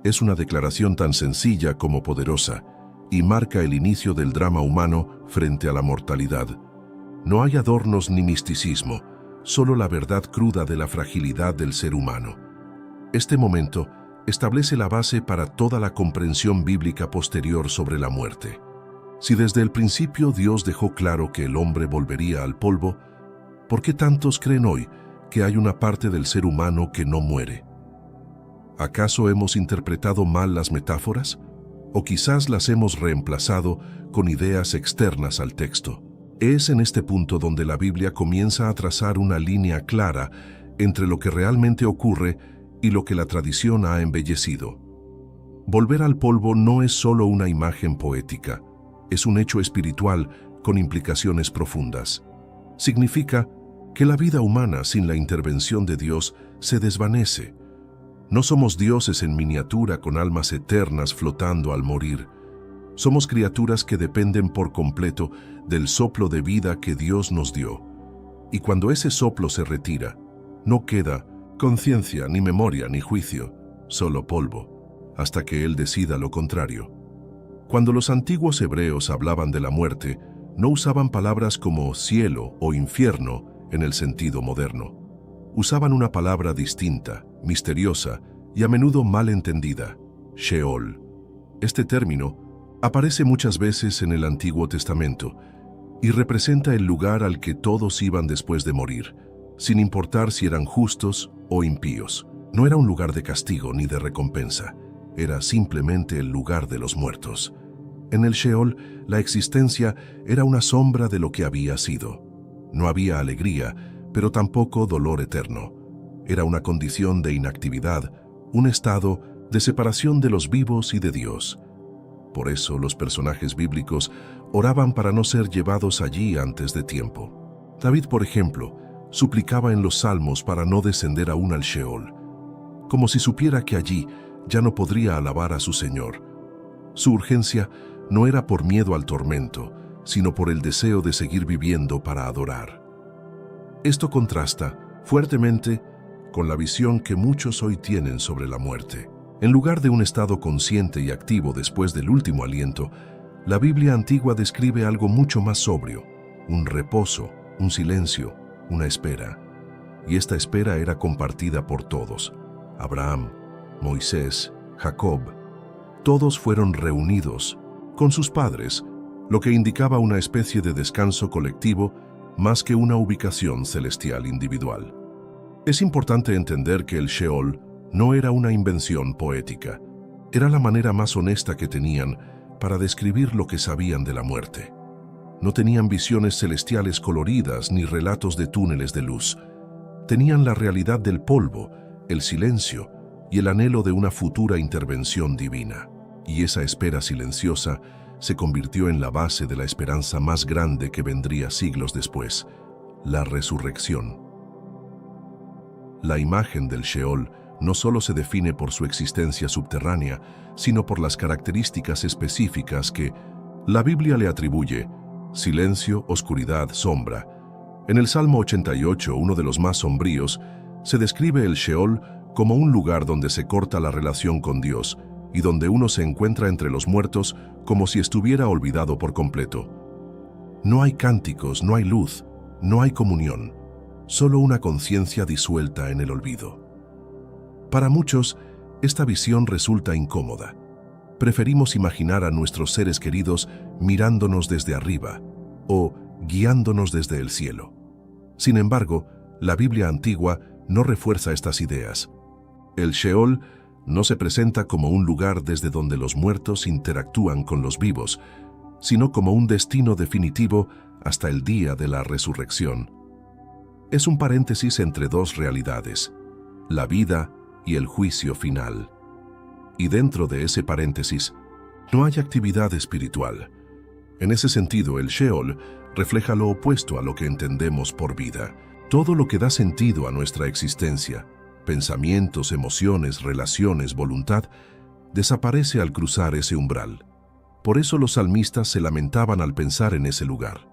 Es una declaración tan sencilla como poderosa y marca el inicio del drama humano frente a la mortalidad. No hay adornos ni misticismo, solo la verdad cruda de la fragilidad del ser humano. Este momento establece la base para toda la comprensión bíblica posterior sobre la muerte. Si desde el principio Dios dejó claro que el hombre volvería al polvo, ¿por qué tantos creen hoy que hay una parte del ser humano que no muere? ¿Acaso hemos interpretado mal las metáforas? ¿O quizás las hemos reemplazado con ideas externas al texto? Es en este punto donde la Biblia comienza a trazar una línea clara entre lo que realmente ocurre y lo que la tradición ha embellecido. Volver al polvo no es solo una imagen poética, es un hecho espiritual con implicaciones profundas. Significa que la vida humana sin la intervención de Dios se desvanece. No somos dioses en miniatura con almas eternas flotando al morir. Somos criaturas que dependen por completo del soplo de vida que Dios nos dio. Y cuando ese soplo se retira, no queda conciencia, ni memoria, ni juicio, solo polvo, hasta que Él decida lo contrario. Cuando los antiguos hebreos hablaban de la muerte, no usaban palabras como cielo o infierno en el sentido moderno. Usaban una palabra distinta, misteriosa y a menudo mal entendida: Sheol. Este término aparece muchas veces en el Antiguo Testamento y representa el lugar al que todos iban después de morir, sin importar si eran justos o impíos. No era un lugar de castigo ni de recompensa, era simplemente el lugar de los muertos. En el Sheol, la existencia era una sombra de lo que había sido. No había alegría, pero tampoco dolor eterno. Era una condición de inactividad, un estado de separación de los vivos y de Dios. Por eso los personajes bíblicos oraban para no ser llevados allí antes de tiempo. David, por ejemplo, suplicaba en los salmos para no descender aún al Sheol, como si supiera que allí ya no podría alabar a su Señor. Su urgencia no era por miedo al tormento, sino por el deseo de seguir viviendo para adorar. Esto contrasta fuertemente con la visión que muchos hoy tienen sobre la muerte. En lugar de un estado consciente y activo después del último aliento, la Biblia antigua describe algo mucho más sobrio, un reposo, un silencio, una espera. Y esta espera era compartida por todos. Abraham, Moisés, Jacob, todos fueron reunidos con sus padres, lo que indicaba una especie de descanso colectivo más que una ubicación celestial individual. Es importante entender que el Sheol no era una invención poética, era la manera más honesta que tenían para describir lo que sabían de la muerte. No tenían visiones celestiales coloridas ni relatos de túneles de luz. Tenían la realidad del polvo, el silencio y el anhelo de una futura intervención divina. Y esa espera silenciosa se convirtió en la base de la esperanza más grande que vendría siglos después, la resurrección. La imagen del Sheol no solo se define por su existencia subterránea, sino por las características específicas que la Biblia le atribuye: silencio, oscuridad, sombra. En el Salmo 88, uno de los más sombríos, se describe el Sheol como un lugar donde se corta la relación con Dios y donde uno se encuentra entre los muertos como si estuviera olvidado por completo. No hay cánticos, no hay luz, no hay comunión, solo una conciencia disuelta en el olvido. Para muchos, esta visión resulta incómoda. Preferimos imaginar a nuestros seres queridos mirándonos desde arriba o guiándonos desde el cielo. Sin embargo, la Biblia antigua no refuerza estas ideas. El Sheol no se presenta como un lugar desde donde los muertos interactúan con los vivos, sino como un destino definitivo hasta el día de la resurrección. Es un paréntesis entre dos realidades, la vida y el juicio final. Y dentro de ese paréntesis, no hay actividad espiritual. En ese sentido, el Sheol refleja lo opuesto a lo que entendemos por vida. Todo lo que da sentido a nuestra existencia, pensamientos, emociones, relaciones, voluntad, desaparece al cruzar ese umbral. Por eso los salmistas se lamentaban al pensar en ese lugar.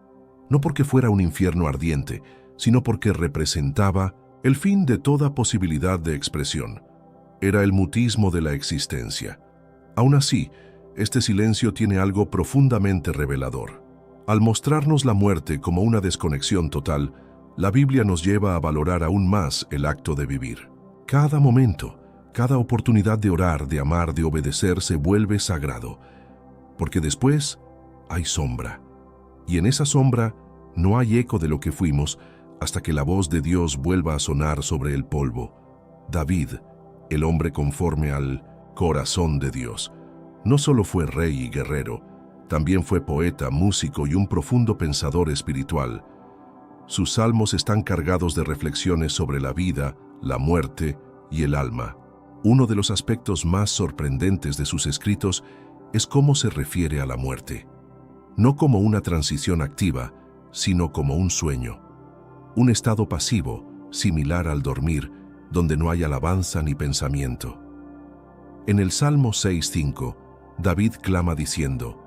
No porque fuera un infierno ardiente, sino porque representaba el fin de toda posibilidad de expresión. Era el mutismo de la existencia. Aún así, este silencio tiene algo profundamente revelador. Al mostrarnos la muerte como una desconexión total, la Biblia nos lleva a valorar aún más el acto de vivir. Cada momento, cada oportunidad de orar, de amar, de obedecer se vuelve sagrado, porque después hay sombra. Y en esa sombra no hay eco de lo que fuimos hasta que la voz de Dios vuelva a sonar sobre el polvo. David, el hombre conforme al corazón de Dios, no solo fue rey y guerrero, también fue poeta, músico y un profundo pensador espiritual. Sus salmos están cargados de reflexiones sobre la vida, la muerte y el alma. Uno de los aspectos más sorprendentes de sus escritos es cómo se refiere a la muerte. No como una transición activa, sino como un sueño. Un estado pasivo, similar al dormir, donde no hay alabanza ni pensamiento. En el Salmo 6:5, David clama diciendo: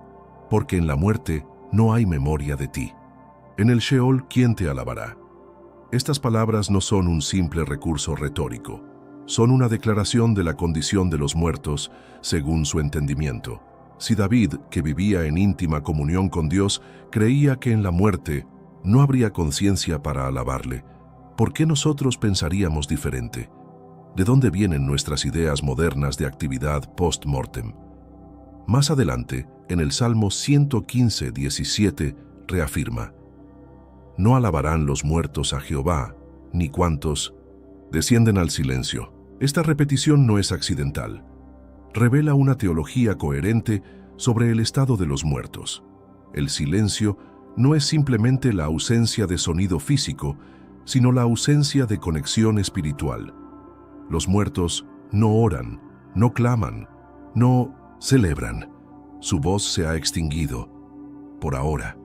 «Porque en la muerte no hay memoria de ti. En el Sheol, ¿quién te alabará?». Estas palabras no son un simple recurso retórico, son una declaración de la condición de los muertos según su entendimiento. Si David, que vivía en íntima comunión con Dios, creía que en la muerte no habría conciencia para alabarle, ¿por qué nosotros pensaríamos diferente? ¿De dónde vienen nuestras ideas modernas de actividad post-mortem? Más adelante, en el Salmo 115:17, reafirma: «No alabarán los muertos a Jehová, ni cuantos descienden al silencio». Esta repetición no es accidental. Revela una teología coherente sobre el estado de los muertos. El silencio no es simplemente la ausencia de sonido físico, sino la ausencia de conexión espiritual. Los muertos no oran, no claman, no celebran. Su voz se ha extinguido. por ahora.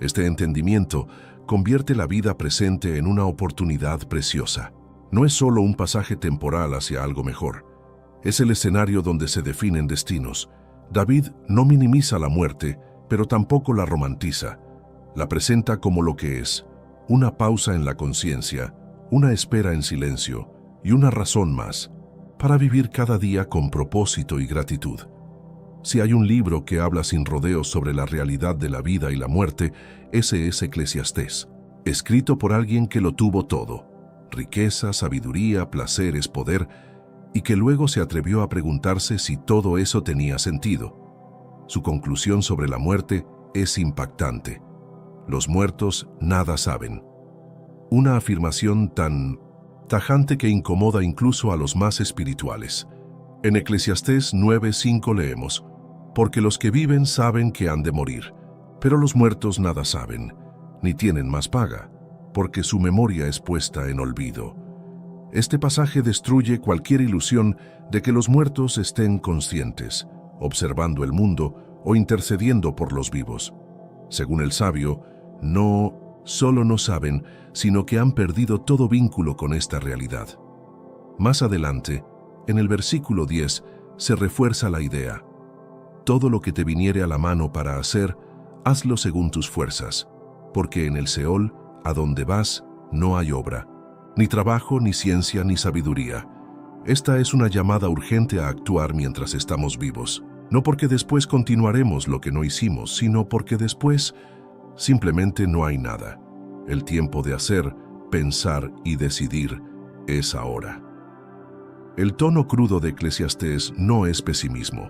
Este entendimiento convierte la vida presente en una oportunidad preciosa. No es solo un pasaje temporal hacia algo mejor. Es el escenario donde se definen destinos. David no minimiza la muerte, pero tampoco la romantiza. La presenta como lo que es: una pausa en la conciencia, una espera en silencio y una razón más para vivir cada día con propósito y gratitud. Si hay un libro que habla sin rodeos sobre la realidad de la vida y la muerte, ese es Eclesiastés, escrito por alguien que lo tuvo todo: riqueza, sabiduría, placeres, poder, y que luego se atrevió a preguntarse si todo eso tenía sentido. Su conclusión sobre la muerte es impactante: los muertos nada saben. Una afirmación tan tajante que incomoda incluso a los más espirituales. En Eclesiastés 9:5 leemos: porque los que viven saben que han de morir, pero los muertos nada saben, ni tienen más paga, porque su memoria es puesta en olvido. Este pasaje destruye cualquier ilusión de que los muertos estén conscientes, observando el mundo o intercediendo por los vivos. Según el sabio, no solo no saben, sino que han perdido todo vínculo con esta realidad. Más adelante, en el versículo 10, se refuerza la idea: todo lo que te viniere a la mano para hacer, hazlo según tus fuerzas, porque en el Seol, a donde vas, no hay obra, ni trabajo, ni ciencia, ni sabiduría. Esta es una llamada urgente a actuar mientras estamos vivos, no porque después continuaremos lo que no hicimos, sino porque después simplemente no hay nada. El tiempo de hacer, pensar y decidir es ahora. El tono crudo de Eclesiastés no es pesimismo.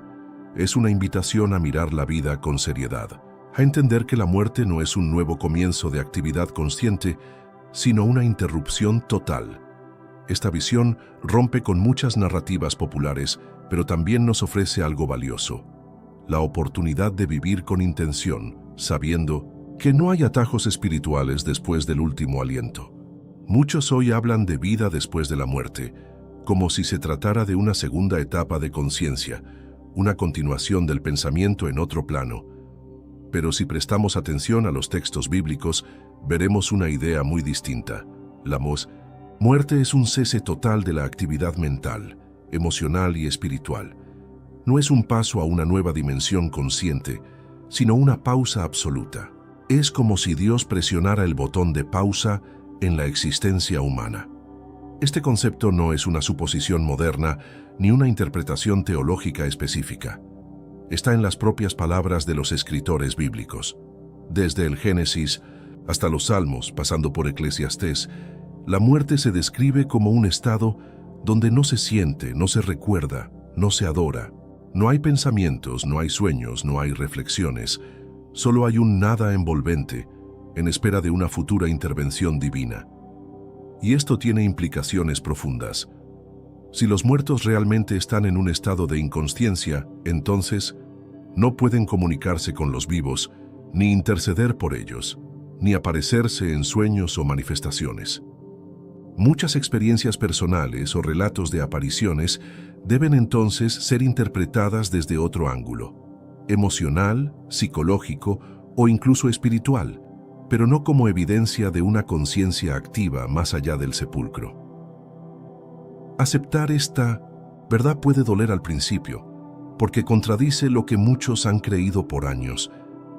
Es una invitación a mirar la vida con seriedad, a entender que la muerte no es un nuevo comienzo de actividad consciente, sino una interrupción total. Esta visión rompe con muchas narrativas populares, pero también nos ofrece algo valioso: la oportunidad de vivir con intención, sabiendo que no hay atajos espirituales después del último aliento. Muchos hoy hablan de vida después de la muerte, como si se tratara de una segunda etapa de conciencia, una continuación del pensamiento en otro plano. Pero si prestamos atención a los textos bíblicos, veremos una idea muy distinta. La muerte es un cese total de la actividad mental, emocional y espiritual. No es un paso a una nueva dimensión consciente, sino una pausa absoluta. Es como si Dios presionara el botón de pausa en la existencia humana. Este concepto no es una suposición moderna ni una interpretación teológica específica. Está en las propias palabras de los escritores bíblicos. Desde el Génesis hasta los Salmos, pasando por Eclesiastés, la muerte se describe como un estado donde no se siente, no se recuerda, no se adora. No hay pensamientos, no hay sueños, no hay reflexiones. Solo hay un nada envolvente, en espera de una futura intervención divina. Y esto tiene implicaciones profundas. Si los muertos realmente están en un estado de inconsciencia, entonces no pueden comunicarse con los vivos, ni interceder por ellos, ni aparecerse en sueños o manifestaciones. Muchas experiencias personales o relatos de apariciones deben entonces ser interpretadas desde otro ángulo: emocional, psicológico o incluso espiritual, pero no como evidencia de una conciencia activa más allá del sepulcro. Aceptar esta verdad puede doler al principio, porque contradice lo que muchos han creído por años,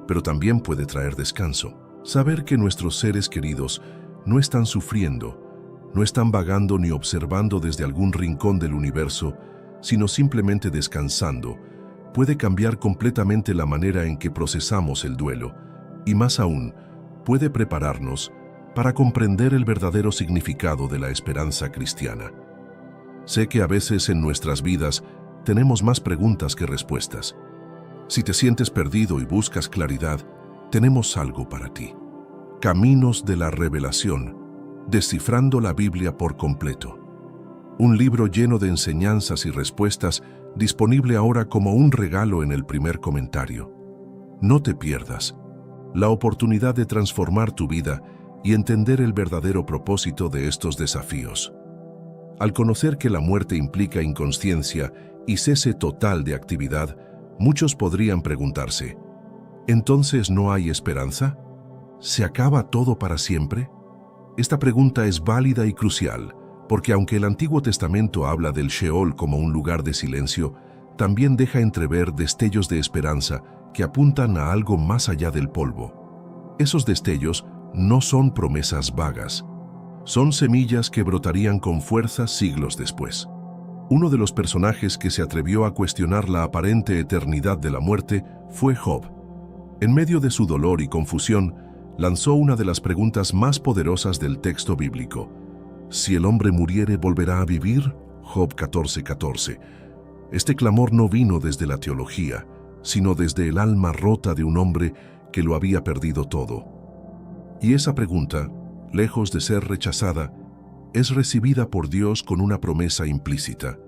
pero también puede traer descanso. Saber que nuestros seres queridos no están sufriendo, no están vagando ni observando desde algún rincón del universo, sino simplemente descansando, puede cambiar completamente la manera en que procesamos el duelo, y más aún, puede prepararnos para comprender el verdadero significado de la esperanza cristiana. Sé que a veces en nuestras vidas tenemos más preguntas que respuestas. Si te sientes perdido y buscas claridad, tenemos algo para ti. Caminos de la Revelación, descifrando la Biblia por completo. Un libro lleno de enseñanzas y respuestas, disponible ahora como un regalo en el primer comentario. No te pierdas la oportunidad de transformar tu vida y entender el verdadero propósito de estos desafíos. Al conocer que la muerte implica inconsciencia y cese total de actividad, muchos podrían preguntarse: ¿Entonces no hay esperanza? ¿Se acaba todo para siempre? Esta pregunta es válida y crucial, porque aunque el Antiguo Testamento habla del Sheol como un lugar de silencio, también deja entrever destellos de esperanza que apuntan a algo más allá del polvo. Esos destellos no son promesas vagas, son semillas que brotarían con fuerza siglos después. Uno de los personajes que se atrevió a cuestionar la aparente eternidad de la muerte fue Job. En medio de su dolor y confusión, lanzó una de las preguntas más poderosas del texto bíblico. ¿Si el hombre muriere, volverá a vivir? Job 14:14. Este clamor no vino desde la teología, sino desde el alma rota de un hombre que lo había perdido todo. Y esa pregunta, lejos de ser rechazada, es recibida por Dios con una promesa implícita.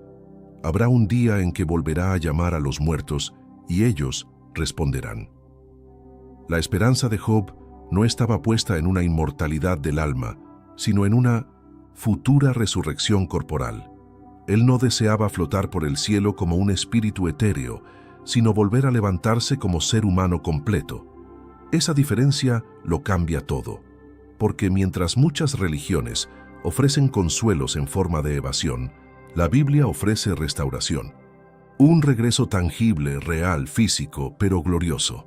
Habrá un día en que volverá a llamar a los muertos y ellos responderán. La esperanza de Job no estaba puesta en una inmortalidad del alma, sino en una futura resurrección corporal. Él no deseaba flotar por el cielo como un espíritu etéreo, sino volver a levantarse como ser humano completo. Esa diferencia lo cambia todo, porque mientras muchas religiones ofrecen consuelos en forma de evasión, la Biblia ofrece restauración. Un regreso tangible, real, físico, pero glorioso.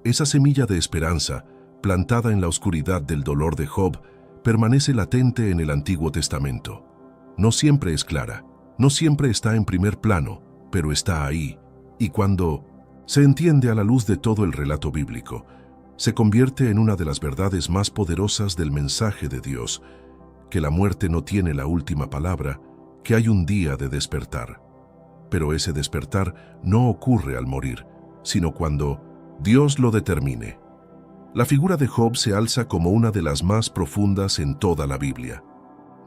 Esa semilla de esperanza, plantada en la oscuridad del dolor de Job, permanece latente en el Antiguo Testamento. No siempre es clara, no siempre está en primer plano, pero está ahí. Y cuando se entiende a la luz de todo el relato bíblico, se convierte en una de las verdades más poderosas del mensaje de Dios, que la muerte no tiene la última palabra, que hay un día de despertar. Pero ese despertar no ocurre al morir, sino cuando Dios lo determine. La figura de Job se alza como una de las más profundas en toda la Biblia,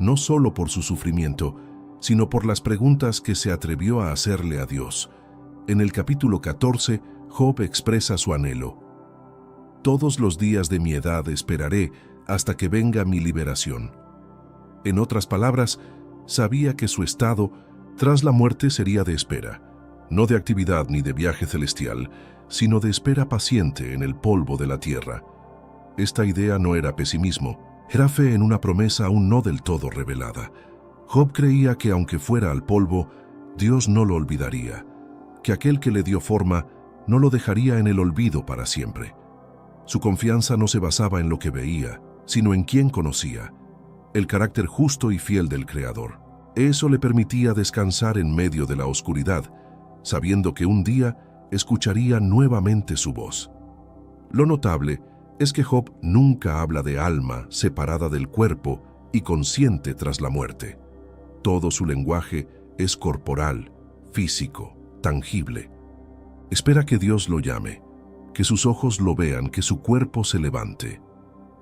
no solo por su sufrimiento, sino por las preguntas que se atrevió a hacerle a Dios. En el capítulo 14, Job expresa su anhelo. Todos los días de mi edad esperaré hasta que venga mi liberación. En otras palabras, sabía que su estado tras la muerte sería de espera, no de actividad ni de viaje celestial, sino de espera paciente en el polvo de la tierra. Esta idea no era pesimismo, era fe en una promesa aún no del todo revelada. Job creía que aunque fuera al polvo, Dios no lo olvidaría, que aquel que le dio forma no lo dejaría en el olvido para siempre. Su confianza no se basaba en lo que veía, sino en quien conocía, el carácter justo y fiel del Creador. Eso le permitía descansar en medio de la oscuridad, sabiendo que un día escucharía nuevamente su voz. Lo notable es que Job nunca habla de alma separada del cuerpo y consciente tras la muerte. Todo su lenguaje es corporal, físico, tangible. Espera que Dios lo llame, que sus ojos lo vean, que su cuerpo se levante.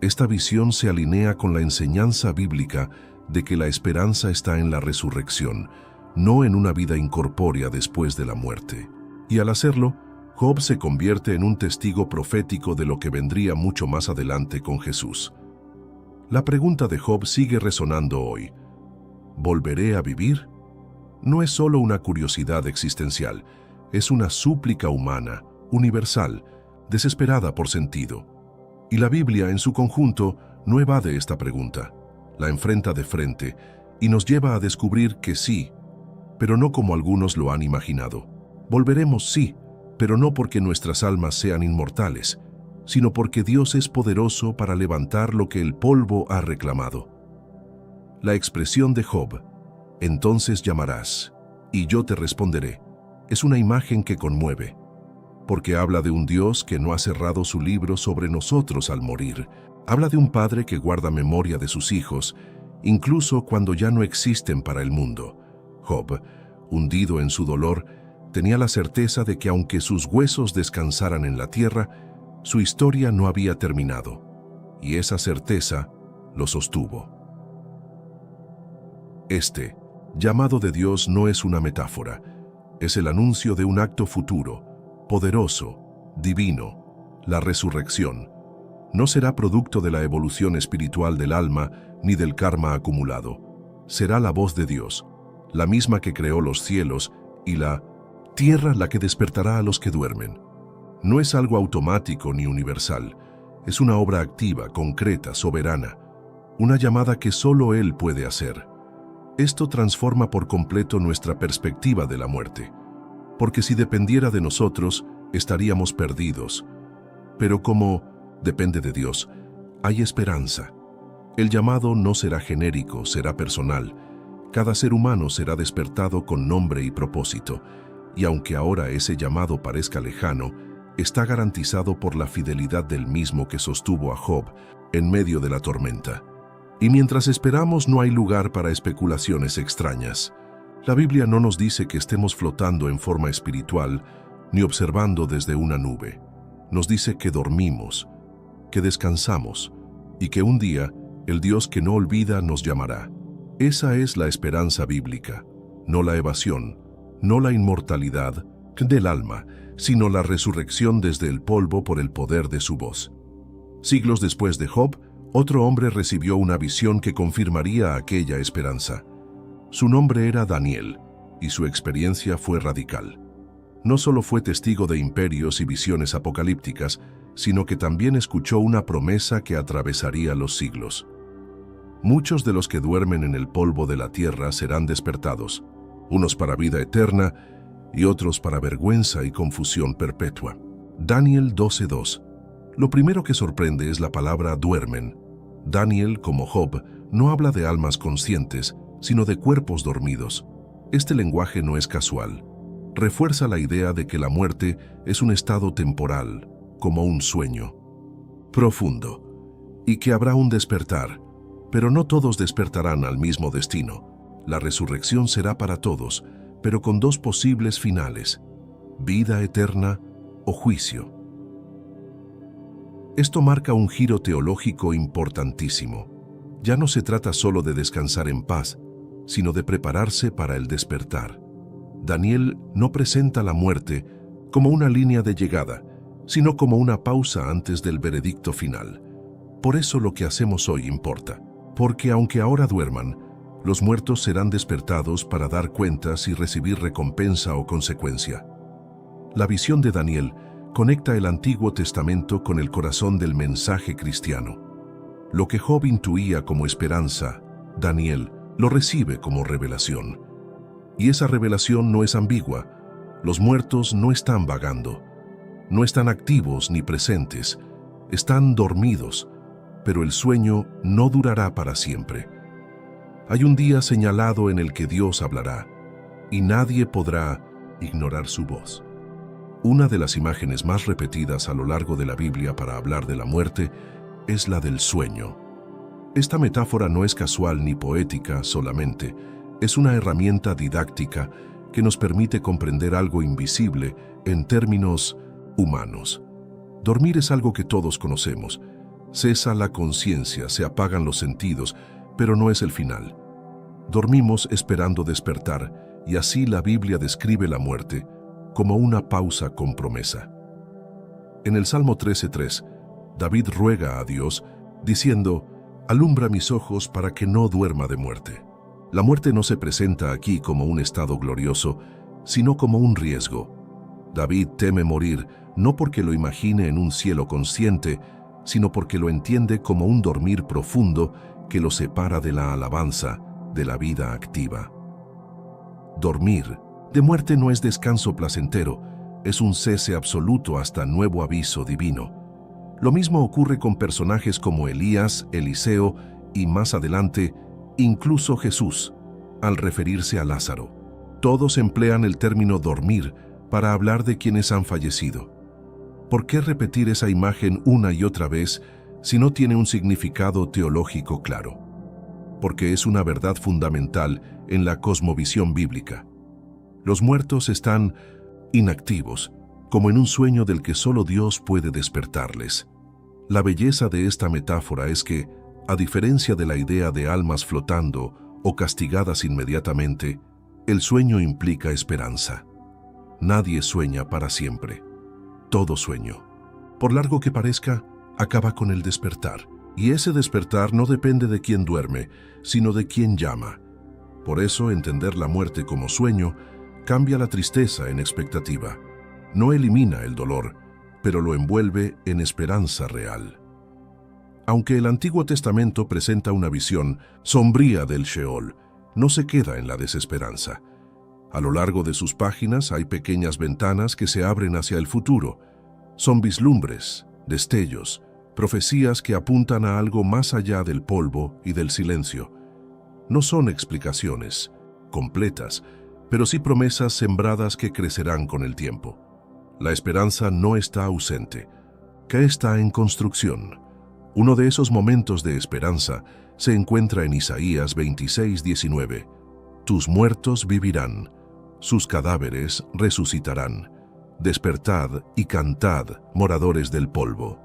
Esta visión se alinea con la enseñanza bíblica de que la esperanza está en la resurrección, no en una vida incorpórea después de la muerte. Y al hacerlo, Job se convierte en un testigo profético de lo que vendría mucho más adelante con Jesús. La pregunta de Job sigue resonando hoy. ¿Volveré a vivir? No es solo una curiosidad existencial, es una súplica humana, universal, desesperada por sentido. Y la Biblia en su conjunto no evade esta pregunta, la enfrenta de frente y nos lleva a descubrir que sí, pero no como algunos lo han imaginado. Volveremos, sí, pero no porque nuestras almas sean inmortales, sino porque Dios es poderoso para levantar lo que el polvo ha reclamado. La expresión de Job, entonces llamarás, y yo te responderé, es una imagen que conmueve, porque habla de un Dios que no ha cerrado su libro sobre nosotros al morir. Habla de un padre que guarda memoria de sus hijos, incluso cuando ya no existen para el mundo. Job, hundido en su dolor, tenía la certeza de que aunque sus huesos descansaran en la tierra, su historia no había terminado, y esa certeza lo sostuvo. Este llamado de Dios no es una metáfora, es el anuncio de un acto futuro, poderoso, divino, la resurrección. No será producto de la evolución espiritual del alma ni del karma acumulado. Será la voz de Dios, la misma que creó los cielos y la tierra la que despertará a los que duermen. No es algo automático ni universal. Es una obra activa, concreta, soberana. Una llamada que solo Él puede hacer. Esto transforma por completo nuestra perspectiva de la muerte. Porque si dependiera de nosotros, estaríamos perdidos. Pero como depende de Dios, hay esperanza. El llamado no será genérico, será personal. Cada ser humano será despertado con nombre y propósito. Y aunque ahora ese llamado parezca lejano, está garantizado por la fidelidad del mismo que sostuvo a Job en medio de la tormenta. Y mientras esperamos no hay lugar para especulaciones extrañas. La Biblia no nos dice que estemos flotando en forma espiritual ni observando desde una nube. Nos dice que dormimos, que descansamos y que un día el Dios que no olvida nos llamará. Esa es la esperanza bíblica, no la evasión, no la inmortalidad del alma, sino la resurrección desde el polvo por el poder de su voz. Siglos después de Job, otro hombre recibió una visión que confirmaría aquella esperanza. Su nombre era Daniel, y su experiencia fue radical. No solo fue testigo de imperios y visiones apocalípticas, sino que también escuchó una promesa que atravesaría los siglos. Muchos de los que duermen en el polvo de la tierra serán despertados, unos para vida eterna y otros para vergüenza y confusión perpetua. Daniel 12:2. Lo primero que sorprende es la palabra duermen. Daniel, como Job, no habla de almas conscientes, sino de cuerpos dormidos. Este lenguaje no es casual. Refuerza la idea de que la muerte es un estado temporal, como un sueño profundo, y que habrá un despertar, pero no todos despertarán al mismo destino. La resurrección será para todos, pero con dos posibles finales: vida eterna o juicio. Esto marca un giro teológico importantísimo. Ya no se trata solo de descansar en paz, sino de prepararse para el despertar. Daniel no presenta la muerte como una línea de llegada, sino como una pausa antes del veredicto final. Por eso lo que hacemos hoy importa, porque aunque ahora duerman, los muertos serán despertados para dar cuentas y recibir recompensa o consecuencia. La visión de Daniel conecta el Antiguo Testamento con el corazón del mensaje cristiano. Lo que Job intuía como esperanza, Daniel lo recibe como revelación. Y esa revelación no es ambigua. Los muertos no están vagando, no están activos ni presentes, están dormidos, pero el sueño no durará para siempre. Hay un día señalado en el que Dios hablará, y nadie podrá ignorar su voz. Una de las imágenes más repetidas a lo largo de la Biblia para hablar de la muerte es la del sueño. Esta metáfora no es casual ni poética solamente, es una herramienta didáctica que nos permite comprender algo invisible en términos humanos. Dormir es algo que todos conocemos. Cesa la conciencia, se apagan los sentidos, pero no es el final. Dormimos esperando despertar, y así la Biblia describe la muerte como una pausa con promesa. En el Salmo 13:3, David ruega a Dios, diciendo: «Alumbra mis ojos para que no duerma de muerte». La muerte no se presenta aquí como un estado glorioso, sino como un riesgo. David teme morir no porque lo imagine en un cielo consciente, sino porque lo entiende como un dormir profundo que lo separa de la alabanza, de la vida activa. Dormir de muerte no es descanso placentero, es un cese absoluto hasta nuevo aviso divino. Lo mismo ocurre con personajes como Elías, Eliseo y más adelante, incluso Jesús, al referirse a Lázaro. Todos emplean el término dormir para hablar de quienes han fallecido. ¿Por qué repetir esa imagen una y otra vez si no tiene un significado teológico claro? Porque es una verdad fundamental en la cosmovisión bíblica. Los muertos están inactivos, como en un sueño del que solo Dios puede despertarles. La belleza de esta metáfora es que, a diferencia de la idea de almas flotando o castigadas inmediatamente, el sueño implica esperanza. Nadie sueña para siempre. Todo sueño, por largo que parezca, acaba con el despertar. Y ese despertar no depende de quién duerme, sino de quién llama. Por eso, entender la muerte como sueño cambia la tristeza en expectativa. No elimina el dolor, pero lo envuelve en esperanza real. Aunque el Antiguo Testamento presenta una visión sombría del Sheol, no se queda en la desesperanza. A lo largo de sus páginas hay pequeñas ventanas que se abren hacia el futuro. Son vislumbres, destellos, profecías que apuntan a algo más allá del polvo y del silencio. No son explicaciones completas, pero sí promesas sembradas que crecerán con el tiempo. La esperanza no está ausente, que está en construcción. Uno de esos momentos de esperanza se encuentra en Isaías 26:19. Tus muertos vivirán, sus cadáveres resucitarán. Despertad y cantad, moradores del polvo.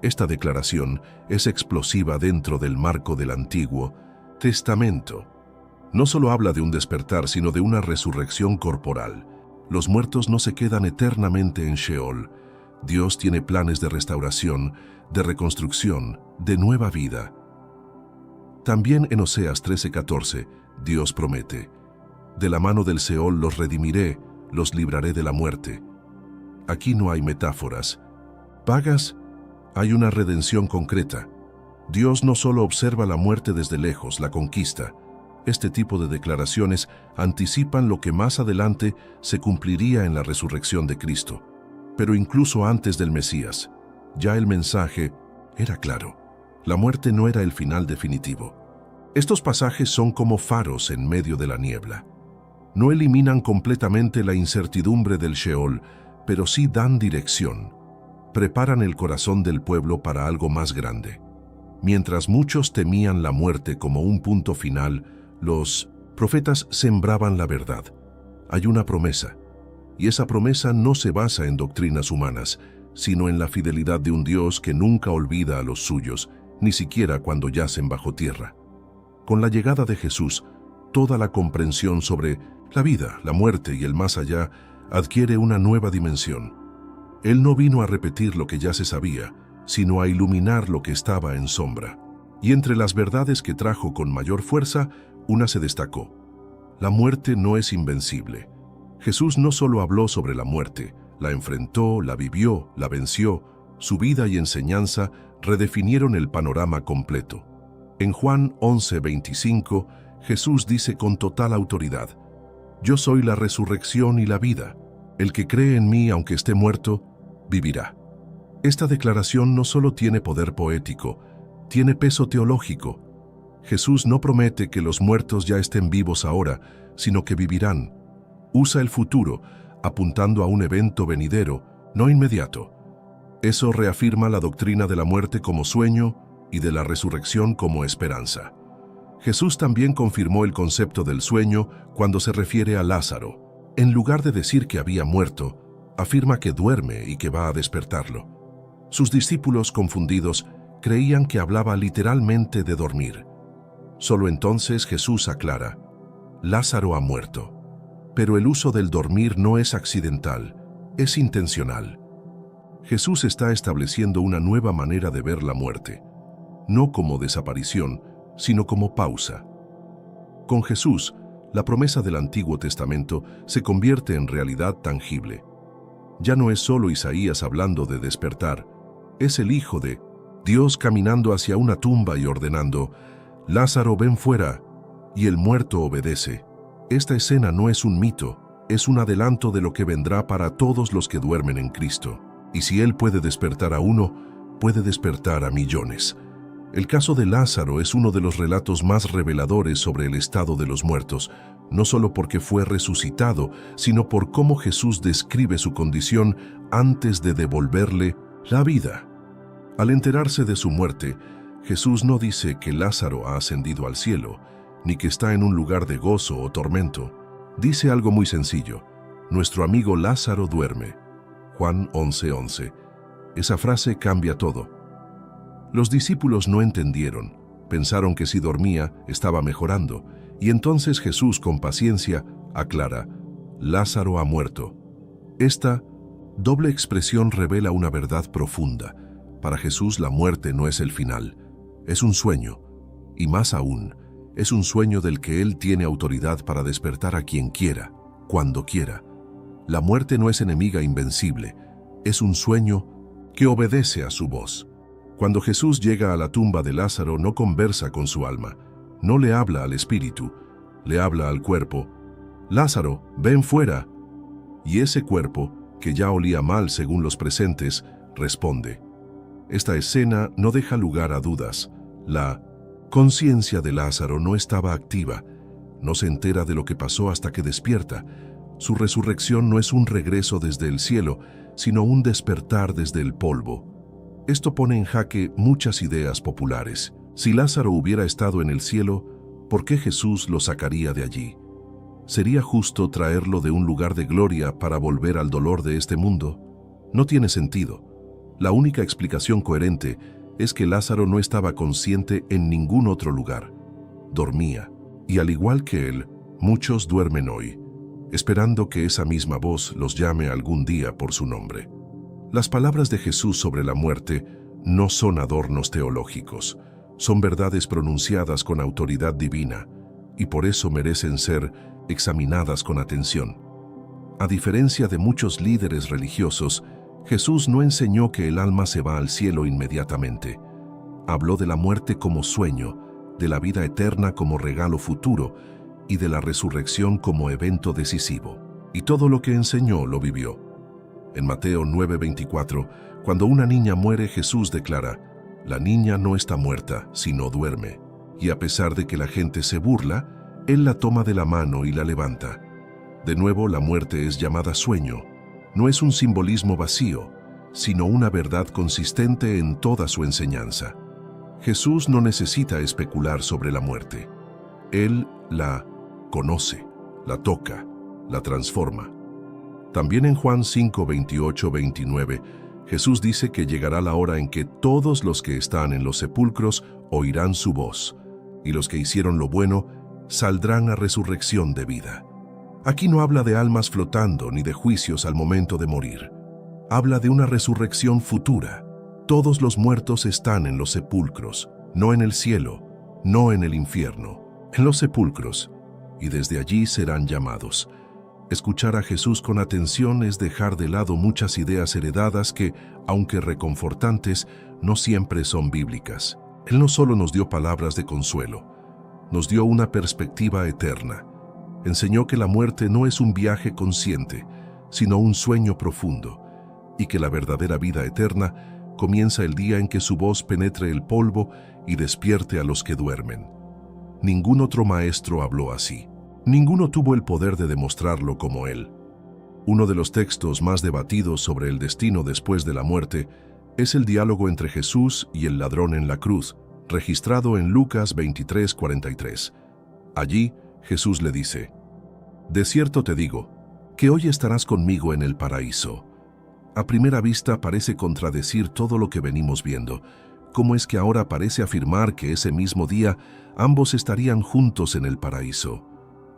Esta declaración es explosiva dentro del marco del Antiguo Testamento. No solo habla de un despertar, sino de una resurrección corporal. Los muertos no se quedan eternamente en Sheol. Dios tiene planes de restauración, de reconstrucción, de nueva vida. También en Oseas 13:14, Dios promete: de la mano del Seol los redimiré, los libraré de la muerte. Aquí no hay metáforas. ¿Pagas? Hay una redención concreta. Dios no solo observa la muerte desde lejos, la conquista. Este tipo de declaraciones anticipan lo que más adelante se cumpliría en la resurrección de Cristo. Pero incluso antes del Mesías, ya el mensaje era claro. La muerte no era el final definitivo. Estos pasajes son como faros en medio de la niebla. No eliminan completamente la incertidumbre del Sheol, pero sí dan dirección. Preparan el corazón del pueblo para algo más grande. Mientras muchos temían la muerte como un punto final, los profetas sembraban la verdad. Hay una promesa, y esa promesa no se basa en doctrinas humanas, sino en la fidelidad de un Dios que nunca olvida a los suyos, ni siquiera cuando yacen bajo tierra. Con la llegada de Jesús, toda la comprensión sobre la vida, la muerte y el más allá adquiere una nueva dimensión. Él no vino a repetir lo que ya se sabía, sino a iluminar lo que estaba en sombra. Y entre las verdades que trajo con mayor fuerza, una se destacó: la muerte no es invencible. Jesús no solo habló sobre la muerte, la enfrentó, la vivió, la venció. Su vida y enseñanza redefinieron el panorama completo. En Juan 11:25, Jesús dice con total autoridad: Yo soy la resurrección y la vida. El que cree en mí, aunque esté muerto, vivirá. Esta declaración no solo tiene poder poético, tiene peso teológico. Jesús no promete que los muertos ya estén vivos ahora, sino que vivirán. Usa el futuro, apuntando a un evento venidero, no inmediato. Eso reafirma la doctrina de la muerte como sueño y de la resurrección como esperanza. Jesús también confirmó el concepto del sueño cuando se refiere a Lázaro. En lugar de decir que había muerto, afirma que duerme y que va a despertarlo. Sus discípulos, confundidos, creían que hablaba literalmente de dormir. Solo entonces Jesús aclara: Lázaro ha muerto. Pero el uso del dormir no es accidental, es intencional. Jesús está estableciendo una nueva manera de ver la muerte, no como desaparición, sino como pausa. Con Jesús, la promesa del Antiguo Testamento se convierte en realidad tangible. Ya no es solo Isaías hablando de despertar, es el Hijo de Dios caminando hacia una tumba y ordenando: Lázaro, ven fuera, y el muerto obedece. Esta escena no es un mito, es un adelanto de lo que vendrá para todos los que duermen en Cristo. Y si Él puede despertar a uno, puede despertar a millones. El caso de Lázaro es uno de los relatos más reveladores sobre el estado de los muertos, no solo porque fue resucitado, sino por cómo Jesús describe su condición antes de devolverle la vida. Al enterarse de su muerte, Jesús no dice que Lázaro ha ascendido al cielo, ni que está en un lugar de gozo o tormento. Dice algo muy sencillo: nuestro amigo Lázaro duerme. Juan 11:11. Esa frase cambia todo. Los discípulos no entendieron, pensaron que si dormía estaba mejorando, y entonces Jesús con paciencia aclara: Lázaro ha muerto. Esta doble expresión revela una verdad profunda. Para Jesús la muerte no es el final, es un sueño, y más aún, es un sueño del que Él tiene autoridad para despertar a quien quiera, cuando quiera. La muerte no es enemiga invencible, es un sueño que obedece a su voz. Cuando Jesús llega a la tumba de Lázaro, no conversa con su alma, no le habla al espíritu, le habla al cuerpo. «Lázaro, ven fuera». Y ese cuerpo, que ya olía mal según los presentes, responde. Esta escena no deja lugar a dudas. La conciencia de Lázaro no estaba activa, no se entera de lo que pasó hasta que despierta. Su resurrección no es un regreso desde el cielo, sino un despertar desde el polvo. Esto pone en jaque muchas ideas populares. Si Lázaro hubiera estado en el cielo, ¿por qué Jesús lo sacaría de allí? ¿Sería justo traerlo de un lugar de gloria para volver al dolor de este mundo? No tiene sentido. La única explicación coherente es que Lázaro no estaba consciente en ningún otro lugar. Dormía, y al igual que él, muchos duermen hoy, esperando que esa misma voz los llame algún día por su nombre. Las palabras de Jesús sobre la muerte no son adornos teológicos, son verdades pronunciadas con autoridad divina, y por eso merecen ser examinadas con atención. A diferencia de muchos líderes religiosos, Jesús no enseñó que el alma se va al cielo inmediatamente. Habló de la muerte como sueño, de la vida eterna como regalo futuro y de la resurrección como evento decisivo. Y todo lo que enseñó lo vivió. En Mateo 9:24, cuando una niña muere, Jesús declara: «La niña no está muerta, sino duerme». Y a pesar de que la gente se burla, Él la toma de la mano y la levanta. De nuevo, la muerte es llamada sueño. No es un simbolismo vacío, sino una verdad consistente en toda su enseñanza. Jesús no necesita especular sobre la muerte. Él la conoce, la toca, la transforma. También en Juan 5:28-29, Jesús dice que llegará la hora en que todos los que están en los sepulcros oirán su voz, y los que hicieron lo bueno saldrán a resurrección de vida. Aquí no habla de almas flotando ni de juicios al momento de morir. Habla de una resurrección futura. Todos los muertos están en los sepulcros, no en el cielo, no en el infierno, en los sepulcros, y desde allí serán llamados. Escuchar a Jesús con atención es dejar de lado muchas ideas heredadas que, aunque reconfortantes, no siempre son bíblicas. Él no solo nos dio palabras de consuelo, nos dio una perspectiva eterna. Enseñó que la muerte no es un viaje consciente, sino un sueño profundo, y que la verdadera vida eterna comienza el día en que su voz penetre el polvo y despierte a los que duermen. Ningún otro maestro habló así. Ninguno tuvo el poder de demostrarlo como él. Uno de los textos más debatidos sobre el destino después de la muerte es el diálogo entre Jesús y el ladrón en la cruz, registrado en Lucas 23:43. Allí, Jesús le dice: «De cierto te digo, que hoy estarás conmigo en el paraíso». A primera vista parece contradecir todo lo que venimos viendo. ¿Cómo es que ahora parece afirmar que ese mismo día ambos estarían juntos en el paraíso?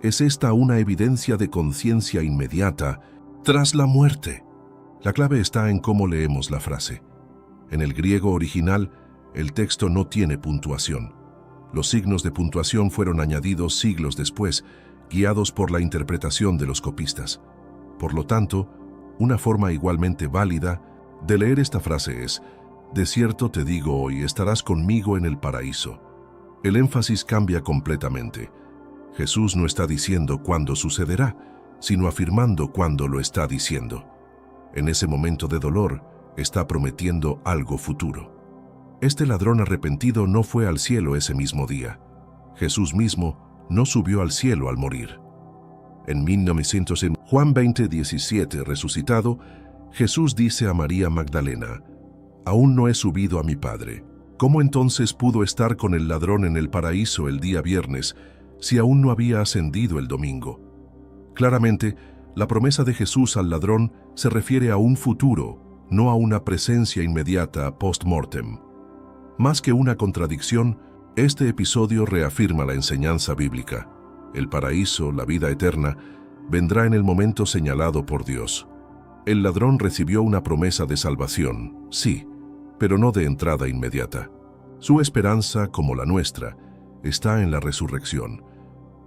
¿Es esta una evidencia de conciencia inmediata tras la muerte? La clave está en cómo leemos la frase. En el griego original, el texto no tiene puntuación. Los signos de puntuación fueron añadidos siglos después, guiados por la interpretación de los copistas. Por lo tanto, una forma igualmente válida de leer esta frase es: «De cierto te digo, hoy estarás conmigo en el paraíso». El énfasis cambia completamente. Jesús no está diciendo cuándo sucederá, sino afirmando cuándo lo está diciendo. En ese momento de dolor, está prometiendo algo futuro. Este ladrón arrepentido no fue al cielo ese mismo día. Jesús mismo no subió al cielo al morir. En 1900, en Juan 20:17, resucitado, Jesús dice a María Magdalena: «Aún no he subido a mi Padre». ¿Cómo entonces pudo estar con el ladrón en el paraíso el día viernes, si aún no había ascendido el domingo? Claramente, la promesa de Jesús al ladrón se refiere a un futuro, no a una presencia inmediata post-mortem. Más que una contradicción, este episodio reafirma la enseñanza bíblica. El paraíso, la vida eterna, vendrá en el momento señalado por Dios. El ladrón recibió una promesa de salvación, sí, pero no de entrada inmediata. Su esperanza, como la nuestra, está en la resurrección,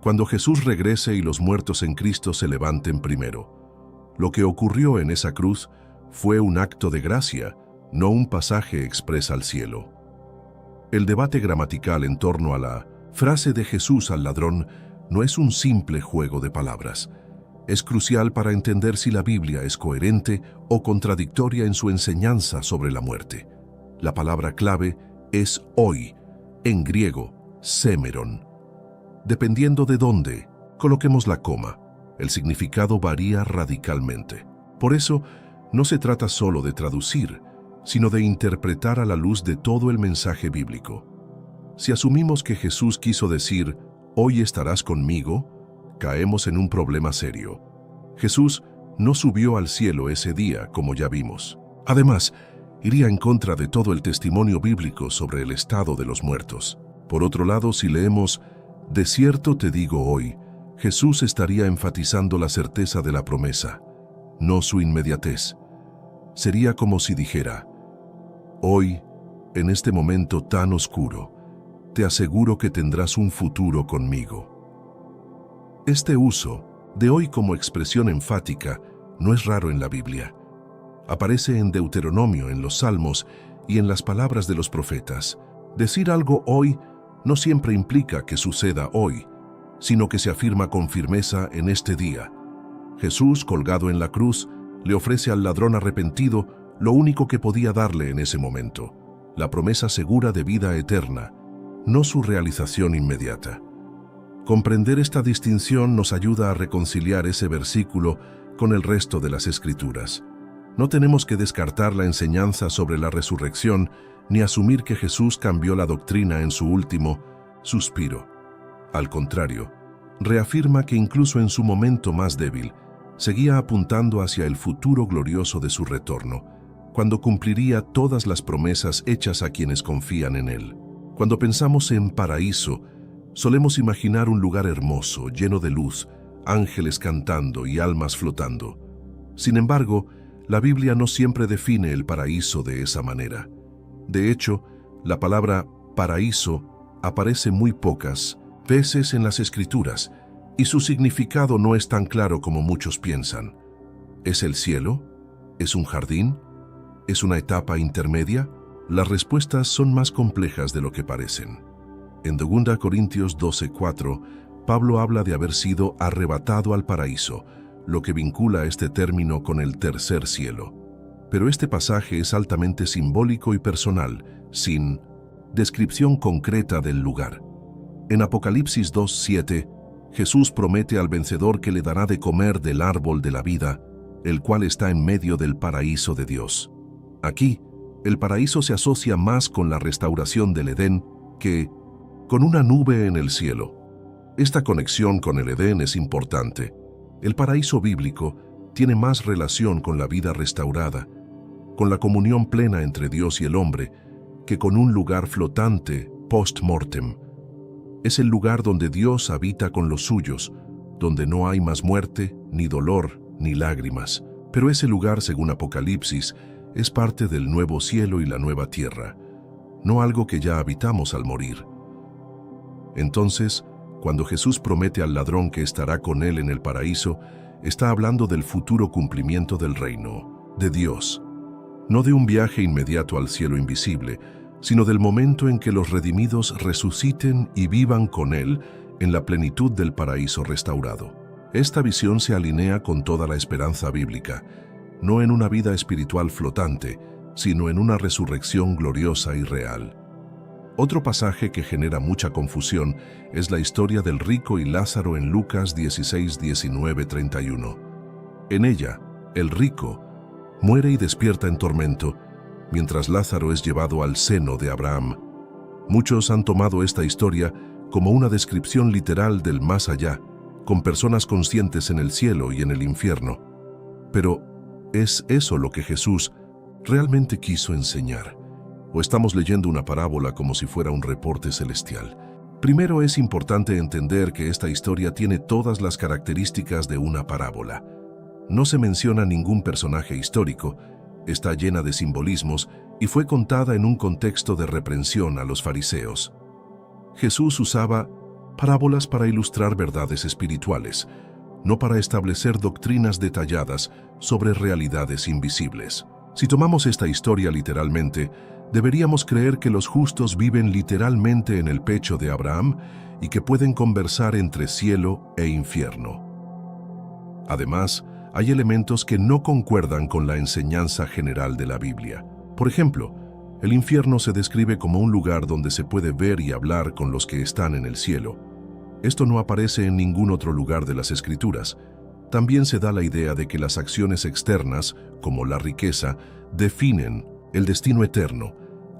cuando Jesús regrese y los muertos en Cristo se levanten primero. Lo que ocurrió en esa cruz Fue un acto de gracia, no un pasaje exprés al cielo. El debate gramatical en torno a la frase de Jesús al ladrón no es un simple juego de palabras. Es crucial para entender si la Biblia es coherente o contradictoria en su enseñanza sobre la muerte. La palabra clave es hoy, en griego, semeron. Dependiendo de dónde coloquemos la coma, el significado varía radicalmente. Por eso, no se trata solo de traducir, sino de interpretar a la luz de todo el mensaje bíblico. Si asumimos que Jesús quiso decir, hoy estarás conmigo, caemos en un problema serio. Jesús no subió al cielo ese día, como ya vimos. Además, iría en contra de todo el testimonio bíblico sobre el estado de los muertos. Por otro lado, si leemos, de cierto te digo hoy, Jesús estaría enfatizando la certeza de la promesa, no su inmediatez. Sería como si dijera, hoy, en este momento tan oscuro, te aseguro que tendrás un futuro conmigo. Este uso de hoy como expresión enfática no es raro en la Biblia. Aparece en Deuteronomio, en los Salmos y en las palabras de los profetas. Decir algo hoy no siempre implica que suceda hoy, sino que se afirma con firmeza en este día. Jesús, colgado en la cruz, le ofrece al ladrón arrepentido lo único que podía darle en ese momento, la promesa segura de vida eterna, no su realización inmediata. Comprender esta distinción nos ayuda a reconciliar ese versículo con el resto de las Escrituras. No tenemos que descartar la enseñanza sobre la resurrección ni asumir que Jesús cambió la doctrina en su último suspiro. Al contrario, reafirma que incluso en su momento más débil, seguía apuntando hacia el futuro glorioso de su retorno, cuando cumpliría todas las promesas hechas a quienes confían en él. Cuando pensamos en paraíso, solemos imaginar un lugar hermoso, lleno de luz, ángeles cantando y almas flotando. Sin embargo, la Biblia no siempre define el paraíso de esa manera. De hecho, la palabra paraíso aparece muy pocas veces en las Escrituras, y su significado no es tan claro como muchos piensan. ¿Es el cielo? ¿Es un jardín? ¿Es una etapa intermedia? Las respuestas son más complejas de lo que parecen. En 2 Corintios 12:4, Pablo habla de haber sido arrebatado al paraíso, lo que vincula este término con el tercer cielo. Pero este pasaje es altamente simbólico y personal, sin descripción concreta del lugar. En Apocalipsis 2:7, Jesús promete al vencedor que le dará de comer del árbol de la vida, el cual está en medio del paraíso de Dios. Aquí, el paraíso se asocia más con la restauración del Edén que con una nube en el cielo. Esta conexión con el Edén es importante. El paraíso bíblico tiene más relación con la vida restaurada, con la comunión plena entre Dios y el hombre, que con un lugar flotante post-mortem. Es el lugar donde Dios habita con los suyos, donde no hay más muerte, ni dolor, ni lágrimas. Pero ese lugar, según Apocalipsis, es parte del nuevo cielo y la nueva tierra, no algo que ya habitamos al morir. Entonces, cuando Jesús promete al ladrón que estará con él en el paraíso, está hablando del futuro cumplimiento del reino de Dios, no de un viaje inmediato al cielo invisible, sino del momento en que los redimidos resuciten y vivan con Él en la plenitud del paraíso restaurado. Esta visión se alinea con toda la esperanza bíblica, no en una vida espiritual flotante, sino en una resurrección gloriosa y real. Otro pasaje que genera mucha confusión es la historia del rico y Lázaro en Lucas 16, 19, 31. En ella, el rico muere y despierta en tormento, mientras Lázaro es llevado al seno de Abraham. Muchos han tomado esta historia como una descripción literal del más allá, con personas conscientes en el cielo y en el infierno. Pero, ¿es eso lo que Jesús realmente quiso enseñar? ¿O estamos leyendo una parábola como si fuera un reporte celestial? Primero, es importante entender que esta historia tiene todas las características de una parábola. No se menciona ningún personaje histórico, está llena de simbolismos y fue contada en un contexto de reprensión a los fariseos. Jesús usaba parábolas para ilustrar verdades espirituales, no para establecer doctrinas detalladas sobre realidades invisibles. Si tomamos esta historia literalmente, deberíamos creer que los justos viven literalmente en el pecho de Abraham y que pueden conversar entre cielo e infierno. Además, hay elementos que no concuerdan con la enseñanza general de la Biblia. Por ejemplo, el infierno se describe como un lugar donde se puede ver y hablar con los que están en el cielo. Esto no aparece en ningún otro lugar de las Escrituras. También se da la idea de que las acciones externas, como la riqueza, definen el destino eterno,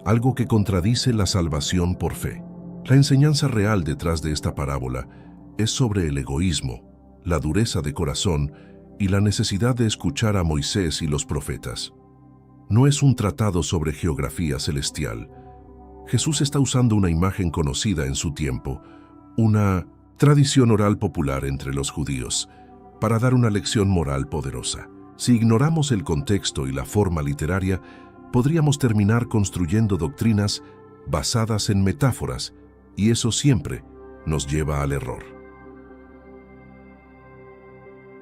algo que contradice la salvación por fe. La enseñanza real detrás de esta parábola es sobre el egoísmo, la dureza de corazón y la necesidad de escuchar a Moisés y los profetas. No es un tratado sobre geografía celestial. Jesús está usando una imagen conocida en su tiempo, una tradición oral popular entre los judíos, para dar una lección moral poderosa. Si ignoramos el contexto y la forma literaria, podríamos terminar construyendo doctrinas basadas en metáforas, y eso siempre nos lleva al error.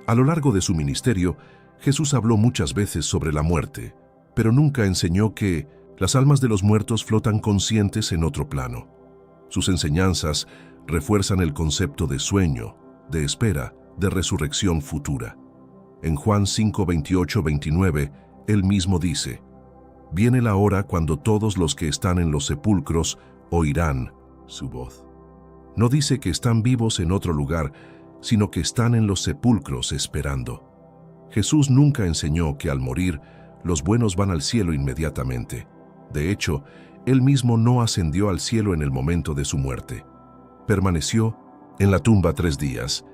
A lo largo de su ministerio, Jesús habló muchas veces sobre la muerte, pero nunca enseñó que las almas de los muertos flotan conscientes en otro plano. Sus enseñanzas refuerzan el concepto de sueño, de espera, de resurrección futura. En Juan 5, 28, 29, él mismo dice: «Viene la hora cuando todos los que están en los sepulcros oirán su voz». No dice que están vivos en otro lugar, sino que están en los sepulcros esperando. Jesús nunca enseñó que al morir, los buenos van al cielo inmediatamente. De hecho, él mismo no ascendió al cielo en el momento de su muerte. Permaneció en la tumba 3 días,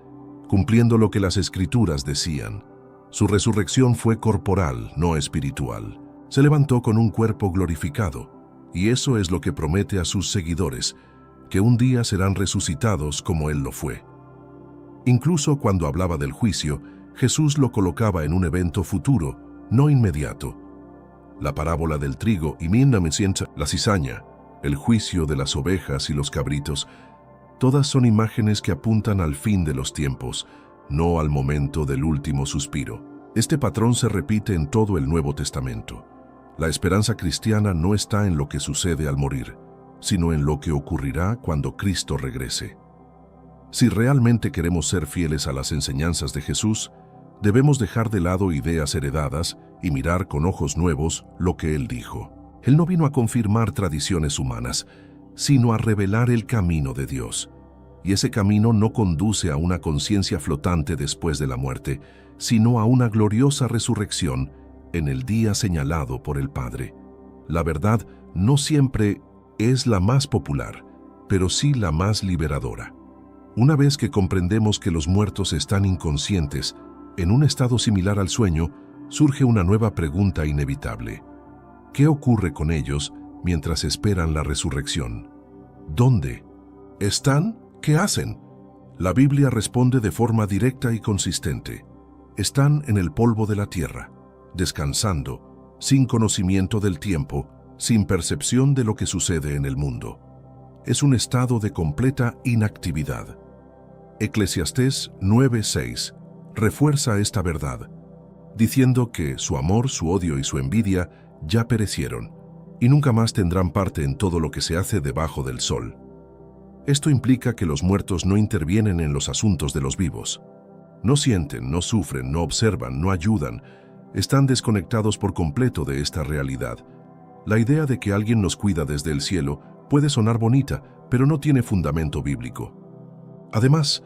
cumpliendo lo que las Escrituras decían. Su resurrección fue corporal, no espiritual. Se levantó con un cuerpo glorificado, y eso es lo que promete a sus seguidores, que un día serán resucitados como él lo fue. Incluso cuando hablaba del juicio, Jesús lo colocaba en un evento futuro, no inmediato. La parábola del trigo y la cizaña, el juicio de las ovejas y los cabritos, todas son imágenes que apuntan al fin de los tiempos, no al momento del último suspiro. Este patrón se repite en todo el Nuevo Testamento. La esperanza cristiana no está en lo que sucede al morir, sino en lo que ocurrirá cuando Cristo regrese. Si realmente queremos ser fieles a las enseñanzas de Jesús, debemos dejar de lado ideas heredadas y mirar con ojos nuevos lo que Él dijo. Él no vino a confirmar tradiciones humanas, sino a revelar el camino de Dios. Y ese camino no conduce a una conciencia flotante después de la muerte, sino a una gloriosa resurrección en el día señalado por el Padre. La verdad no siempre es la más popular, pero sí la más liberadora. Una vez que comprendemos que los muertos están inconscientes, en un estado similar al sueño, surge una nueva pregunta inevitable. ¿Qué ocurre con ellos mientras esperan la resurrección? ¿Dónde están? ¿Qué hacen? La Biblia responde de forma directa y consistente. Están en el polvo de la tierra, descansando, sin conocimiento del tiempo, sin percepción de lo que sucede en el mundo. Es un estado de completa inactividad. Eclesiastés 9:6 refuerza esta verdad, diciendo que su amor, su odio y su envidia ya perecieron, y nunca más tendrán parte en todo lo que se hace debajo del sol. Esto implica que los muertos no intervienen en los asuntos de los vivos. No sienten, no sufren, no observan, no ayudan. Están desconectados por completo de esta realidad. La idea de que alguien nos cuida desde el cielo puede sonar bonita, pero no tiene fundamento bíblico. Además,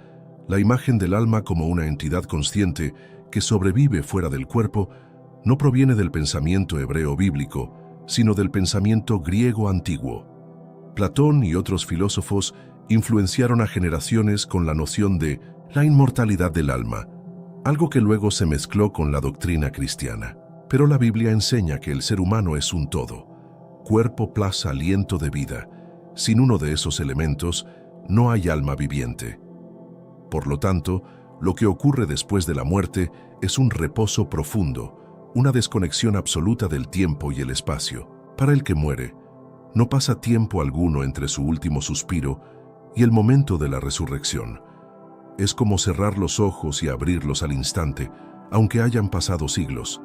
la imagen del alma como una entidad consciente que sobrevive fuera del cuerpo no proviene del pensamiento hebreo bíblico, sino del pensamiento griego antiguo. Platón y otros filósofos influenciaron a generaciones con la noción de la inmortalidad del alma, algo que luego se mezcló con la doctrina cristiana. Pero la Biblia enseña que el ser humano es un todo, cuerpo plus aliento de vida. Sin uno de esos elementos, no hay alma viviente. Por lo tanto, lo que ocurre después de la muerte es un reposo profundo, una desconexión absoluta del tiempo y el espacio. Para el que muere, no pasa tiempo alguno entre su último suspiro y el momento de la resurrección. es como cerrar los ojos y abrirlos al instante, aunque hayan pasado siglos.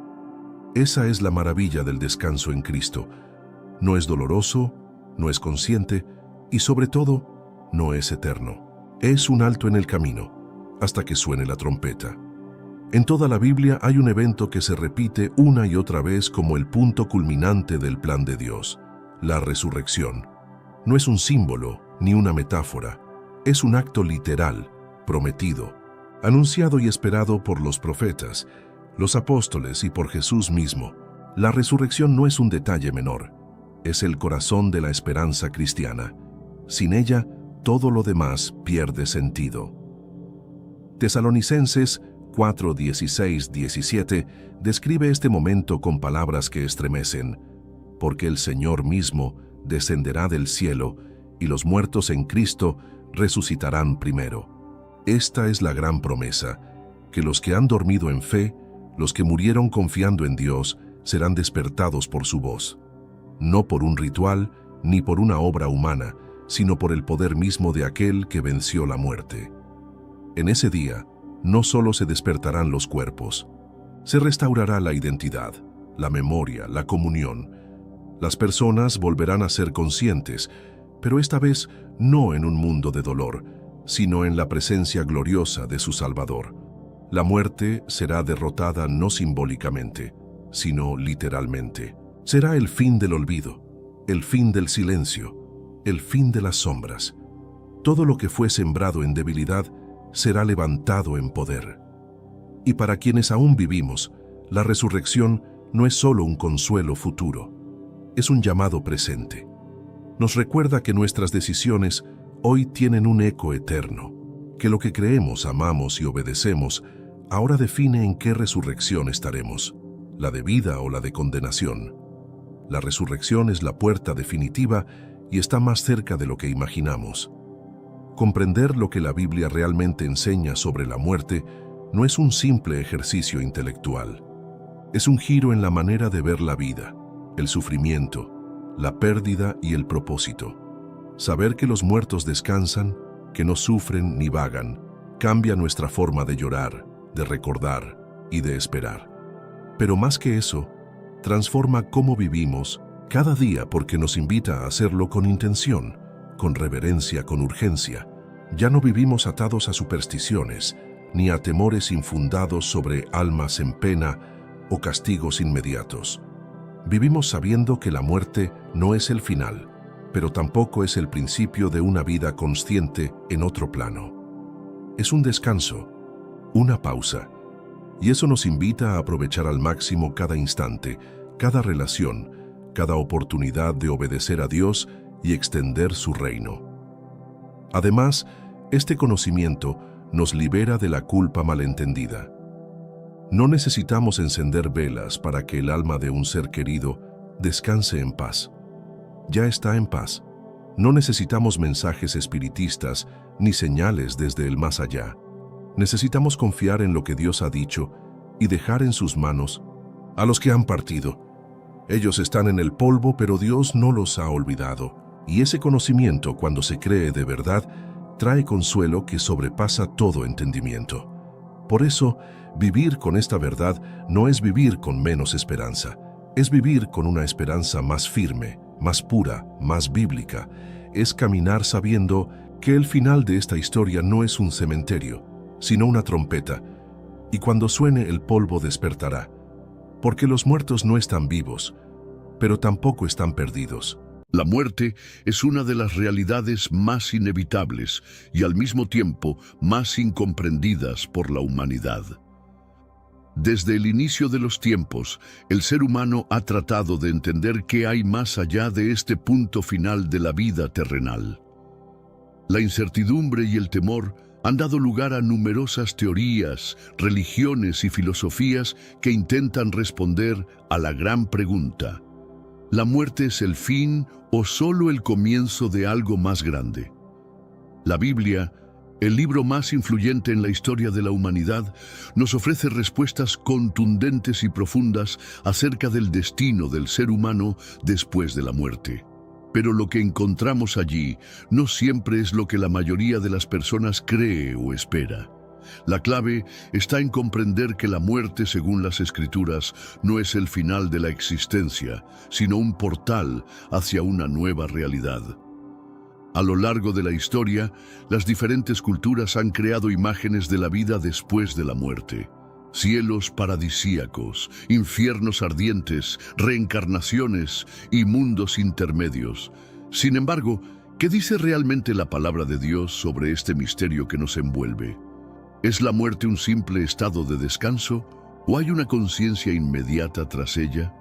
Esa es la maravilla del descanso en Cristo. No es doloroso, no es consciente y sobre todo, no es eterno. Es un alto en el camino, hasta que suene la trompeta. En toda la Biblia hay un evento que se repite una y otra vez como el punto culminante del plan de Dios, la resurrección. No es un símbolo ni una metáfora, es un acto literal, prometido, anunciado y esperado por los profetas, los apóstoles y por Jesús mismo. La resurrección no es un detalle menor, es el corazón de la esperanza cristiana. Sin ella, todo lo demás pierde sentido. Tesalonicenses 4, 16, 17 describe este momento con palabras que estremecen, porque el Señor mismo descenderá del cielo y los muertos en Cristo resucitarán primero. Esta es la gran promesa, que los que han dormido en fe, los que murieron confiando en Dios, serán despertados por su voz, no por un ritual ni por una obra humana, sino por el poder mismo de aquel que venció la muerte. En ese día, no solo se despertarán los cuerpos, se restaurará la identidad, la memoria, la comunión. Las personas volverán a ser conscientes, pero esta vez no en un mundo de dolor, sino en la presencia gloriosa de su Salvador. La muerte será derrotada no simbólicamente, sino literalmente. Será el fin del olvido, el fin del silencio, el fin de las sombras. Todo lo que fue sembrado en debilidad será levantado en poder. Y para quienes aún vivimos, la resurrección no es solo un consuelo futuro, es un llamado presente. Nos recuerda que nuestras decisiones hoy tienen un eco eterno, que lo que creemos, amamos y obedecemos ahora define en qué resurrección estaremos, la de vida o la de condenación. La resurrección es la puerta definitiva y está más cerca de lo que imaginamos. Comprender lo que la Biblia realmente enseña sobre la muerte no es un simple ejercicio intelectual. Es un giro en la manera de ver la vida, el sufrimiento, la pérdida y el propósito. Saber que los muertos descansan, que no sufren ni vagan, cambia nuestra forma de llorar, de recordar y de esperar. Pero más que eso, transforma cómo vivimos cada día porque nos invita a hacerlo con intención, con reverencia, con urgencia. Ya no vivimos atados a supersticiones, ni a temores infundados sobre almas en pena o castigos inmediatos. Vivimos sabiendo que la muerte no es el final, pero tampoco es el principio de una vida consciente en otro plano. Es un descanso, una pausa, y eso nos invita a aprovechar al máximo cada instante, cada relación, cada oportunidad de obedecer a Dios y extender su reino. Además, este conocimiento nos libera de la culpa malentendida. No necesitamos encender velas para que el alma de un ser querido descanse en paz. Ya está en paz. No necesitamos mensajes espiritistas ni señales desde el más allá. Necesitamos confiar en lo que Dios ha dicho y dejar en sus manos a los que han partido. Ellos están en el polvo, pero Dios no los ha olvidado. Y ese conocimiento, cuando se cree de verdad, trae consuelo que sobrepasa todo entendimiento. Por eso, vivir con esta verdad no es vivir con menos esperanza, es vivir con una esperanza más firme, más pura, más bíblica. Es caminar sabiendo que el final de esta historia no es un cementerio, sino una trompeta, y cuando suene el polvo despertará, porque los muertos no están vivos, pero tampoco están perdidos. La muerte es una de las realidades más inevitables y al mismo tiempo más incomprendidas por la humanidad. Desde el inicio de los tiempos, el ser humano ha tratado de entender qué hay más allá de este punto final de la vida terrenal. La incertidumbre y el temor han dado lugar a numerosas teorías, religiones y filosofías que intentan responder a la gran pregunta: ¿la muerte es el fin o solo el comienzo de algo más grande? La Biblia, el libro más influyente en la historia de la humanidad, nos ofrece respuestas contundentes y profundas acerca del destino del ser humano después de la muerte. Pero lo que encontramos allí no siempre es lo que la mayoría de las personas cree o espera. La clave está en comprender que la muerte, según las Escrituras, no es el final de la existencia, sino un portal hacia una nueva realidad. A lo largo de la historia, las diferentes culturas han creado imágenes de la vida después de la muerte. Cielos paradisíacos, infiernos ardientes, reencarnaciones y mundos intermedios. Sin embargo, ¿qué dice realmente la palabra de Dios sobre este misterio que nos envuelve? ¿Es la muerte un simple estado de descanso o hay una conciencia inmediata tras ella?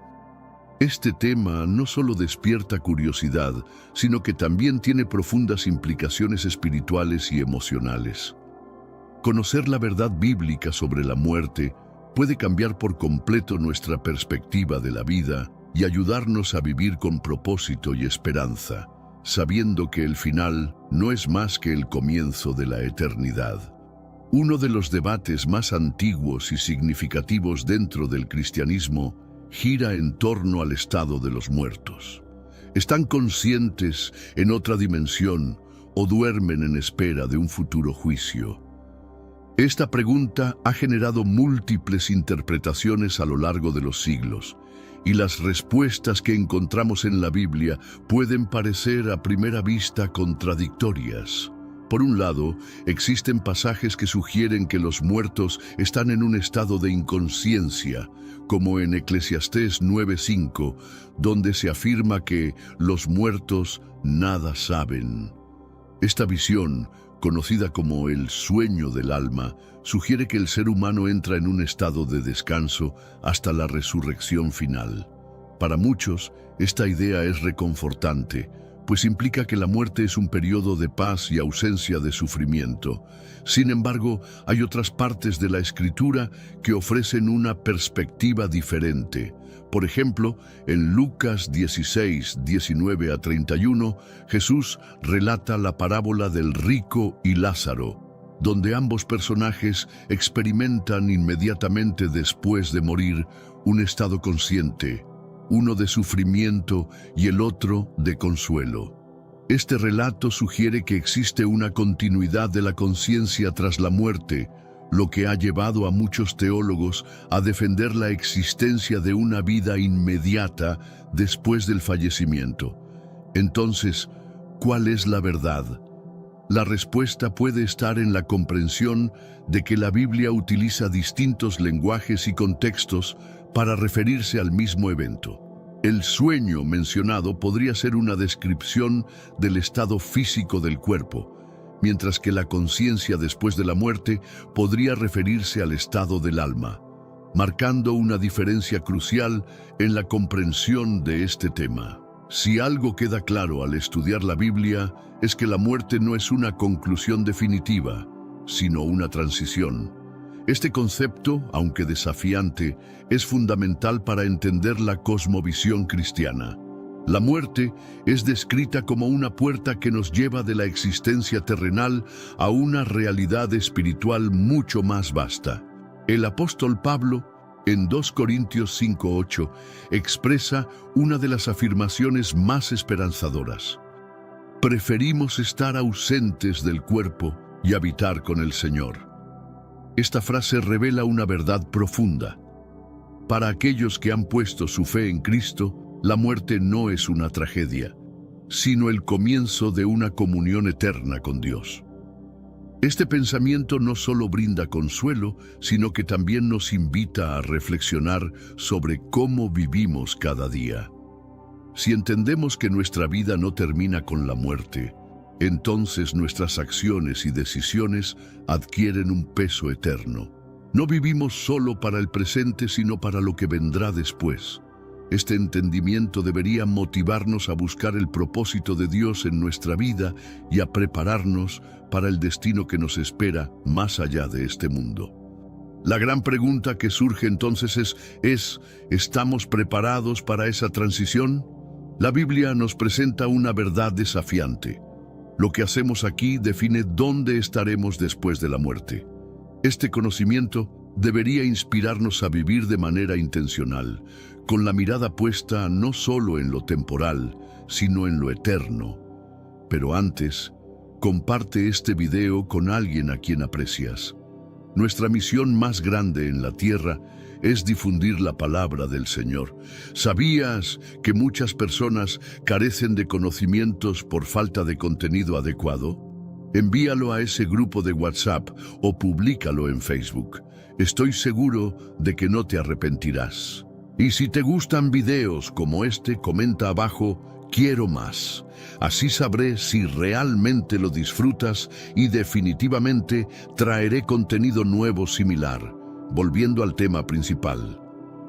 Este tema no solo despierta curiosidad, sino que también tiene profundas implicaciones espirituales y emocionales. Conocer la verdad bíblica sobre la muerte puede cambiar por completo nuestra perspectiva de la vida y ayudarnos a vivir con propósito y esperanza, sabiendo que el final no es más que el comienzo de la eternidad. Uno de los debates más antiguos y significativos dentro del cristianismo gira en torno al estado de los muertos. ¿Están conscientes en otra dimensión o duermen en espera de un futuro juicio? Esta pregunta ha generado múltiples interpretaciones a lo largo de los siglos, y las respuestas que encontramos en la Biblia pueden parecer a primera vista contradictorias. Por un lado, existen pasajes que sugieren que los muertos están en un estado de inconsciencia, como en Eclesiastés 9:5, donde se afirma que los muertos nada saben. Esta visión, conocida como el sueño del alma, sugiere que el ser humano entra en un estado de descanso hasta la resurrección final. Para muchos, esta idea es reconfortante, pues implica que la muerte es un periodo de paz y ausencia de sufrimiento. Sin embargo, hay otras partes de la Escritura que ofrecen una perspectiva diferente. Por ejemplo, en Lucas 16, 19 a 31, Jesús relata la parábola del rico y Lázaro, donde ambos personajes experimentan inmediatamente después de morir un estado consciente, uno de sufrimiento y el otro de consuelo. Este relato sugiere que existe una continuidad de la conciencia tras la muerte, lo que ha llevado a muchos teólogos a defender la existencia de una vida inmediata después del fallecimiento. Entonces, ¿cuál es la verdad? La respuesta puede estar en la comprensión de que la Biblia utiliza distintos lenguajes y contextos para referirse al mismo evento. El sueño mencionado podría ser una descripción del estado físico del cuerpo, mientras que la conciencia después de la muerte podría referirse al estado del alma, marcando una diferencia crucial en la comprensión de este tema. Si algo queda claro al estudiar la Biblia, es que la muerte no es una conclusión definitiva, sino una transición. Este concepto, aunque desafiante, es fundamental para entender la cosmovisión cristiana. La muerte es descrita como una puerta que nos lleva de la existencia terrenal a una realidad espiritual mucho más vasta. El apóstol Pablo, en 2 Corintios 5:8, expresa una de las afirmaciones más esperanzadoras. Preferimos estar ausentes del cuerpo y habitar con el Señor. Esta frase revela una verdad profunda. Para aquellos que han puesto su fe en Cristo, la muerte no es una tragedia, sino el comienzo de una comunión eterna con Dios. Este pensamiento no solo brinda consuelo, sino que también nos invita a reflexionar sobre cómo vivimos cada día. Si entendemos que nuestra vida no termina con la muerte, entonces nuestras acciones y decisiones adquieren un peso eterno. No vivimos solo para el presente, sino para lo que vendrá después. Este entendimiento debería motivarnos a buscar el propósito de Dios en nuestra vida y a prepararnos para el destino que nos espera más allá de este mundo. La gran pregunta que surge entonces es, ¿estamos preparados para esa transición? La Biblia nos presenta una verdad desafiante. Lo que hacemos aquí define dónde estaremos después de la muerte. Este conocimiento debería inspirarnos a vivir de manera intencional, con la mirada puesta no solo en lo temporal, sino en lo eterno. Pero antes, comparte este video con alguien a quien aprecias. Nuestra misión más grande en la tierra es difundir la palabra del Señor. ¿Sabías que muchas personas carecen de conocimientos por falta de contenido adecuado? Envíalo a ese grupo de WhatsApp o públicalo en Facebook. Estoy seguro de que no te arrepentirás. Y si te gustan videos como este, comenta abajo, quiero más. Así sabré si realmente lo disfrutas y definitivamente traeré contenido nuevo similar. Volviendo al tema principal.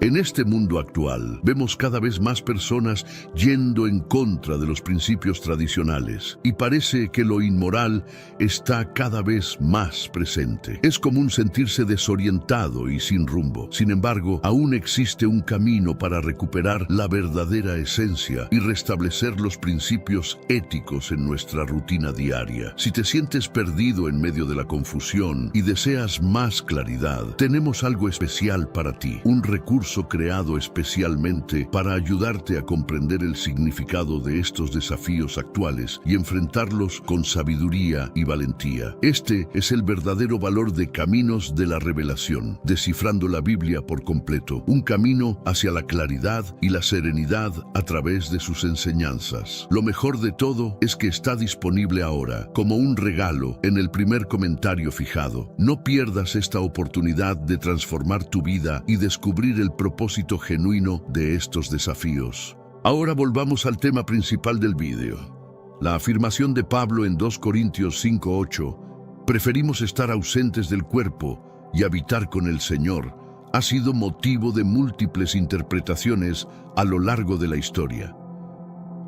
En este mundo actual, vemos cada vez más personas yendo en contra de los principios tradicionales y parece que lo inmoral está cada vez más presente. Es común sentirse desorientado y sin rumbo. Sin embargo, aún existe un camino para recuperar la verdadera esencia y restablecer los principios éticos en nuestra rutina diaria. Si te sientes perdido en medio de la confusión y deseas más claridad, tenemos algo especial para ti, un recurso creado especialmente para ayudarte a comprender el significado de estos desafíos actuales y enfrentarlos con sabiduría y valentía. Este es el verdadero valor de Caminos de la Revelación, descifrando la Biblia por completo, un camino hacia la claridad y la serenidad a través de sus enseñanzas. Lo mejor de todo es que está disponible ahora, como un regalo, en el primer comentario fijado. No pierdas esta oportunidad de transformar tu vida y descubrir el propósito genuino de estos desafíos. Ahora volvamos al tema principal del vídeo. La afirmación de Pablo en 2 Corintios 5:8, preferimos estar ausentes del cuerpo y habitar con el Señor, ha sido motivo de múltiples interpretaciones a lo largo de la historia.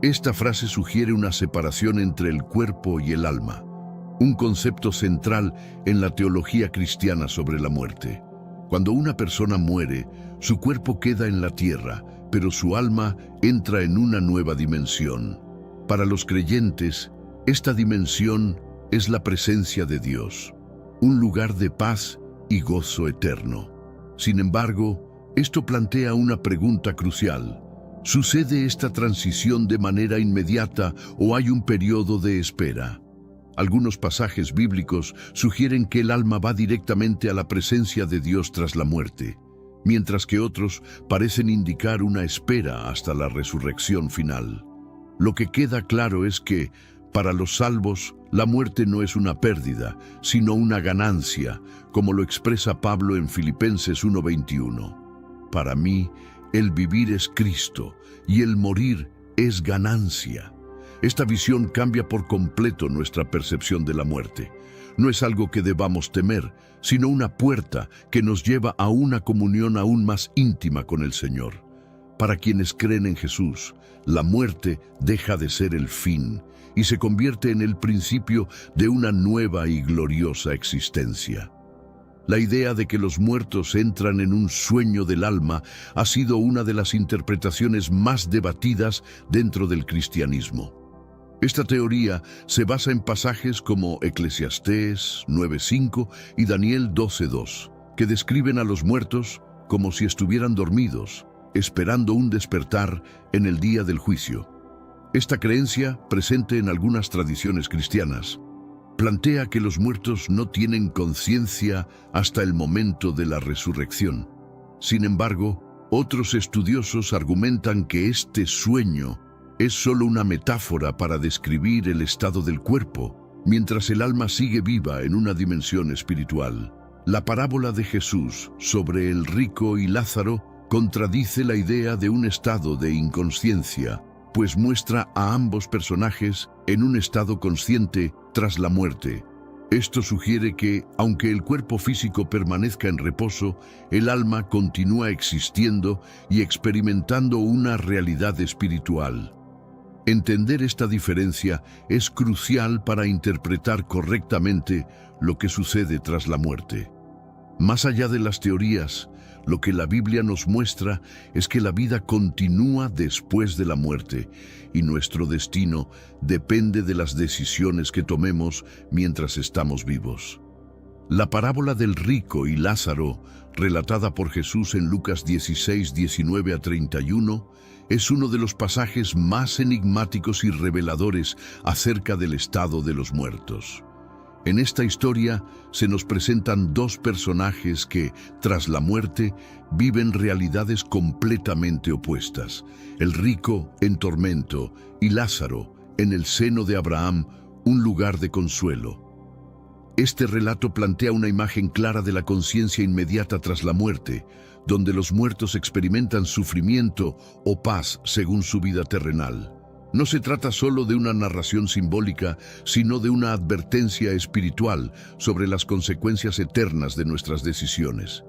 Esta frase sugiere una separación entre el cuerpo y el alma, un concepto central en la teología cristiana sobre la muerte. Cuando una persona muere, su cuerpo queda en la tierra, pero su alma entra en una nueva dimensión. Para los creyentes, esta dimensión es la presencia de Dios, un lugar de paz y gozo eterno. Sin embargo, esto plantea una pregunta crucial. ¿Sucede esta transición de manera inmediata o hay un periodo de espera? Algunos pasajes bíblicos sugieren que el alma va directamente a la presencia de Dios tras la muerte, mientras que otros parecen indicar una espera hasta la resurrección final. Lo que queda claro es que, para los salvos, la muerte no es una pérdida, sino una ganancia, como lo expresa Pablo en Filipenses 1:21. Para mí, el vivir es Cristo y el morir es ganancia. Esta visión cambia por completo nuestra percepción de la muerte. No es algo que debamos temer, sino una puerta que nos lleva a una comunión aún más íntima con el Señor. Para quienes creen en Jesús, la muerte deja de ser el fin y se convierte en el principio de una nueva y gloriosa existencia. La idea de que los muertos entran en un sueño del alma ha sido una de las interpretaciones más debatidas dentro del cristianismo. Esta teoría se basa en pasajes como Eclesiastés 9:5 y Daniel 12:2, que describen a los muertos como si estuvieran dormidos, esperando un despertar en el día del juicio. Esta creencia, presente en algunas tradiciones cristianas, plantea que los muertos no tienen conciencia hasta el momento de la resurrección. Sin embargo, otros estudiosos argumentan que este sueño es solo una metáfora para describir el estado del cuerpo, mientras el alma sigue viva en una dimensión espiritual. La parábola de Jesús sobre el rico y Lázaro contradice la idea de un estado de inconsciencia, pues muestra a ambos personajes en un estado consciente tras la muerte. Esto sugiere que, aunque el cuerpo físico permanezca en reposo, el alma continúa existiendo y experimentando una realidad espiritual. Entender esta diferencia es crucial para interpretar correctamente lo que sucede tras la muerte. Más allá de las teorías, lo que la Biblia nos muestra es que la vida continúa después de la muerte y nuestro destino depende de las decisiones que tomemos mientras estamos vivos. La parábola del rico y Lázaro, relatada por Jesús en Lucas 16, 19 a 31, es uno de los pasajes más enigmáticos y reveladores acerca del estado de los muertos. En esta historia se nos presentan dos personajes que, tras la muerte, viven realidades completamente opuestas. El rico en tormento y Lázaro, en el seno de Abraham, un lugar de consuelo. Este relato plantea una imagen clara de la conciencia inmediata tras la muerte, donde los muertos experimentan sufrimiento o paz según su vida terrenal. No se trata solo de una narración simbólica, sino de una advertencia espiritual sobre las consecuencias eternas de nuestras decisiones.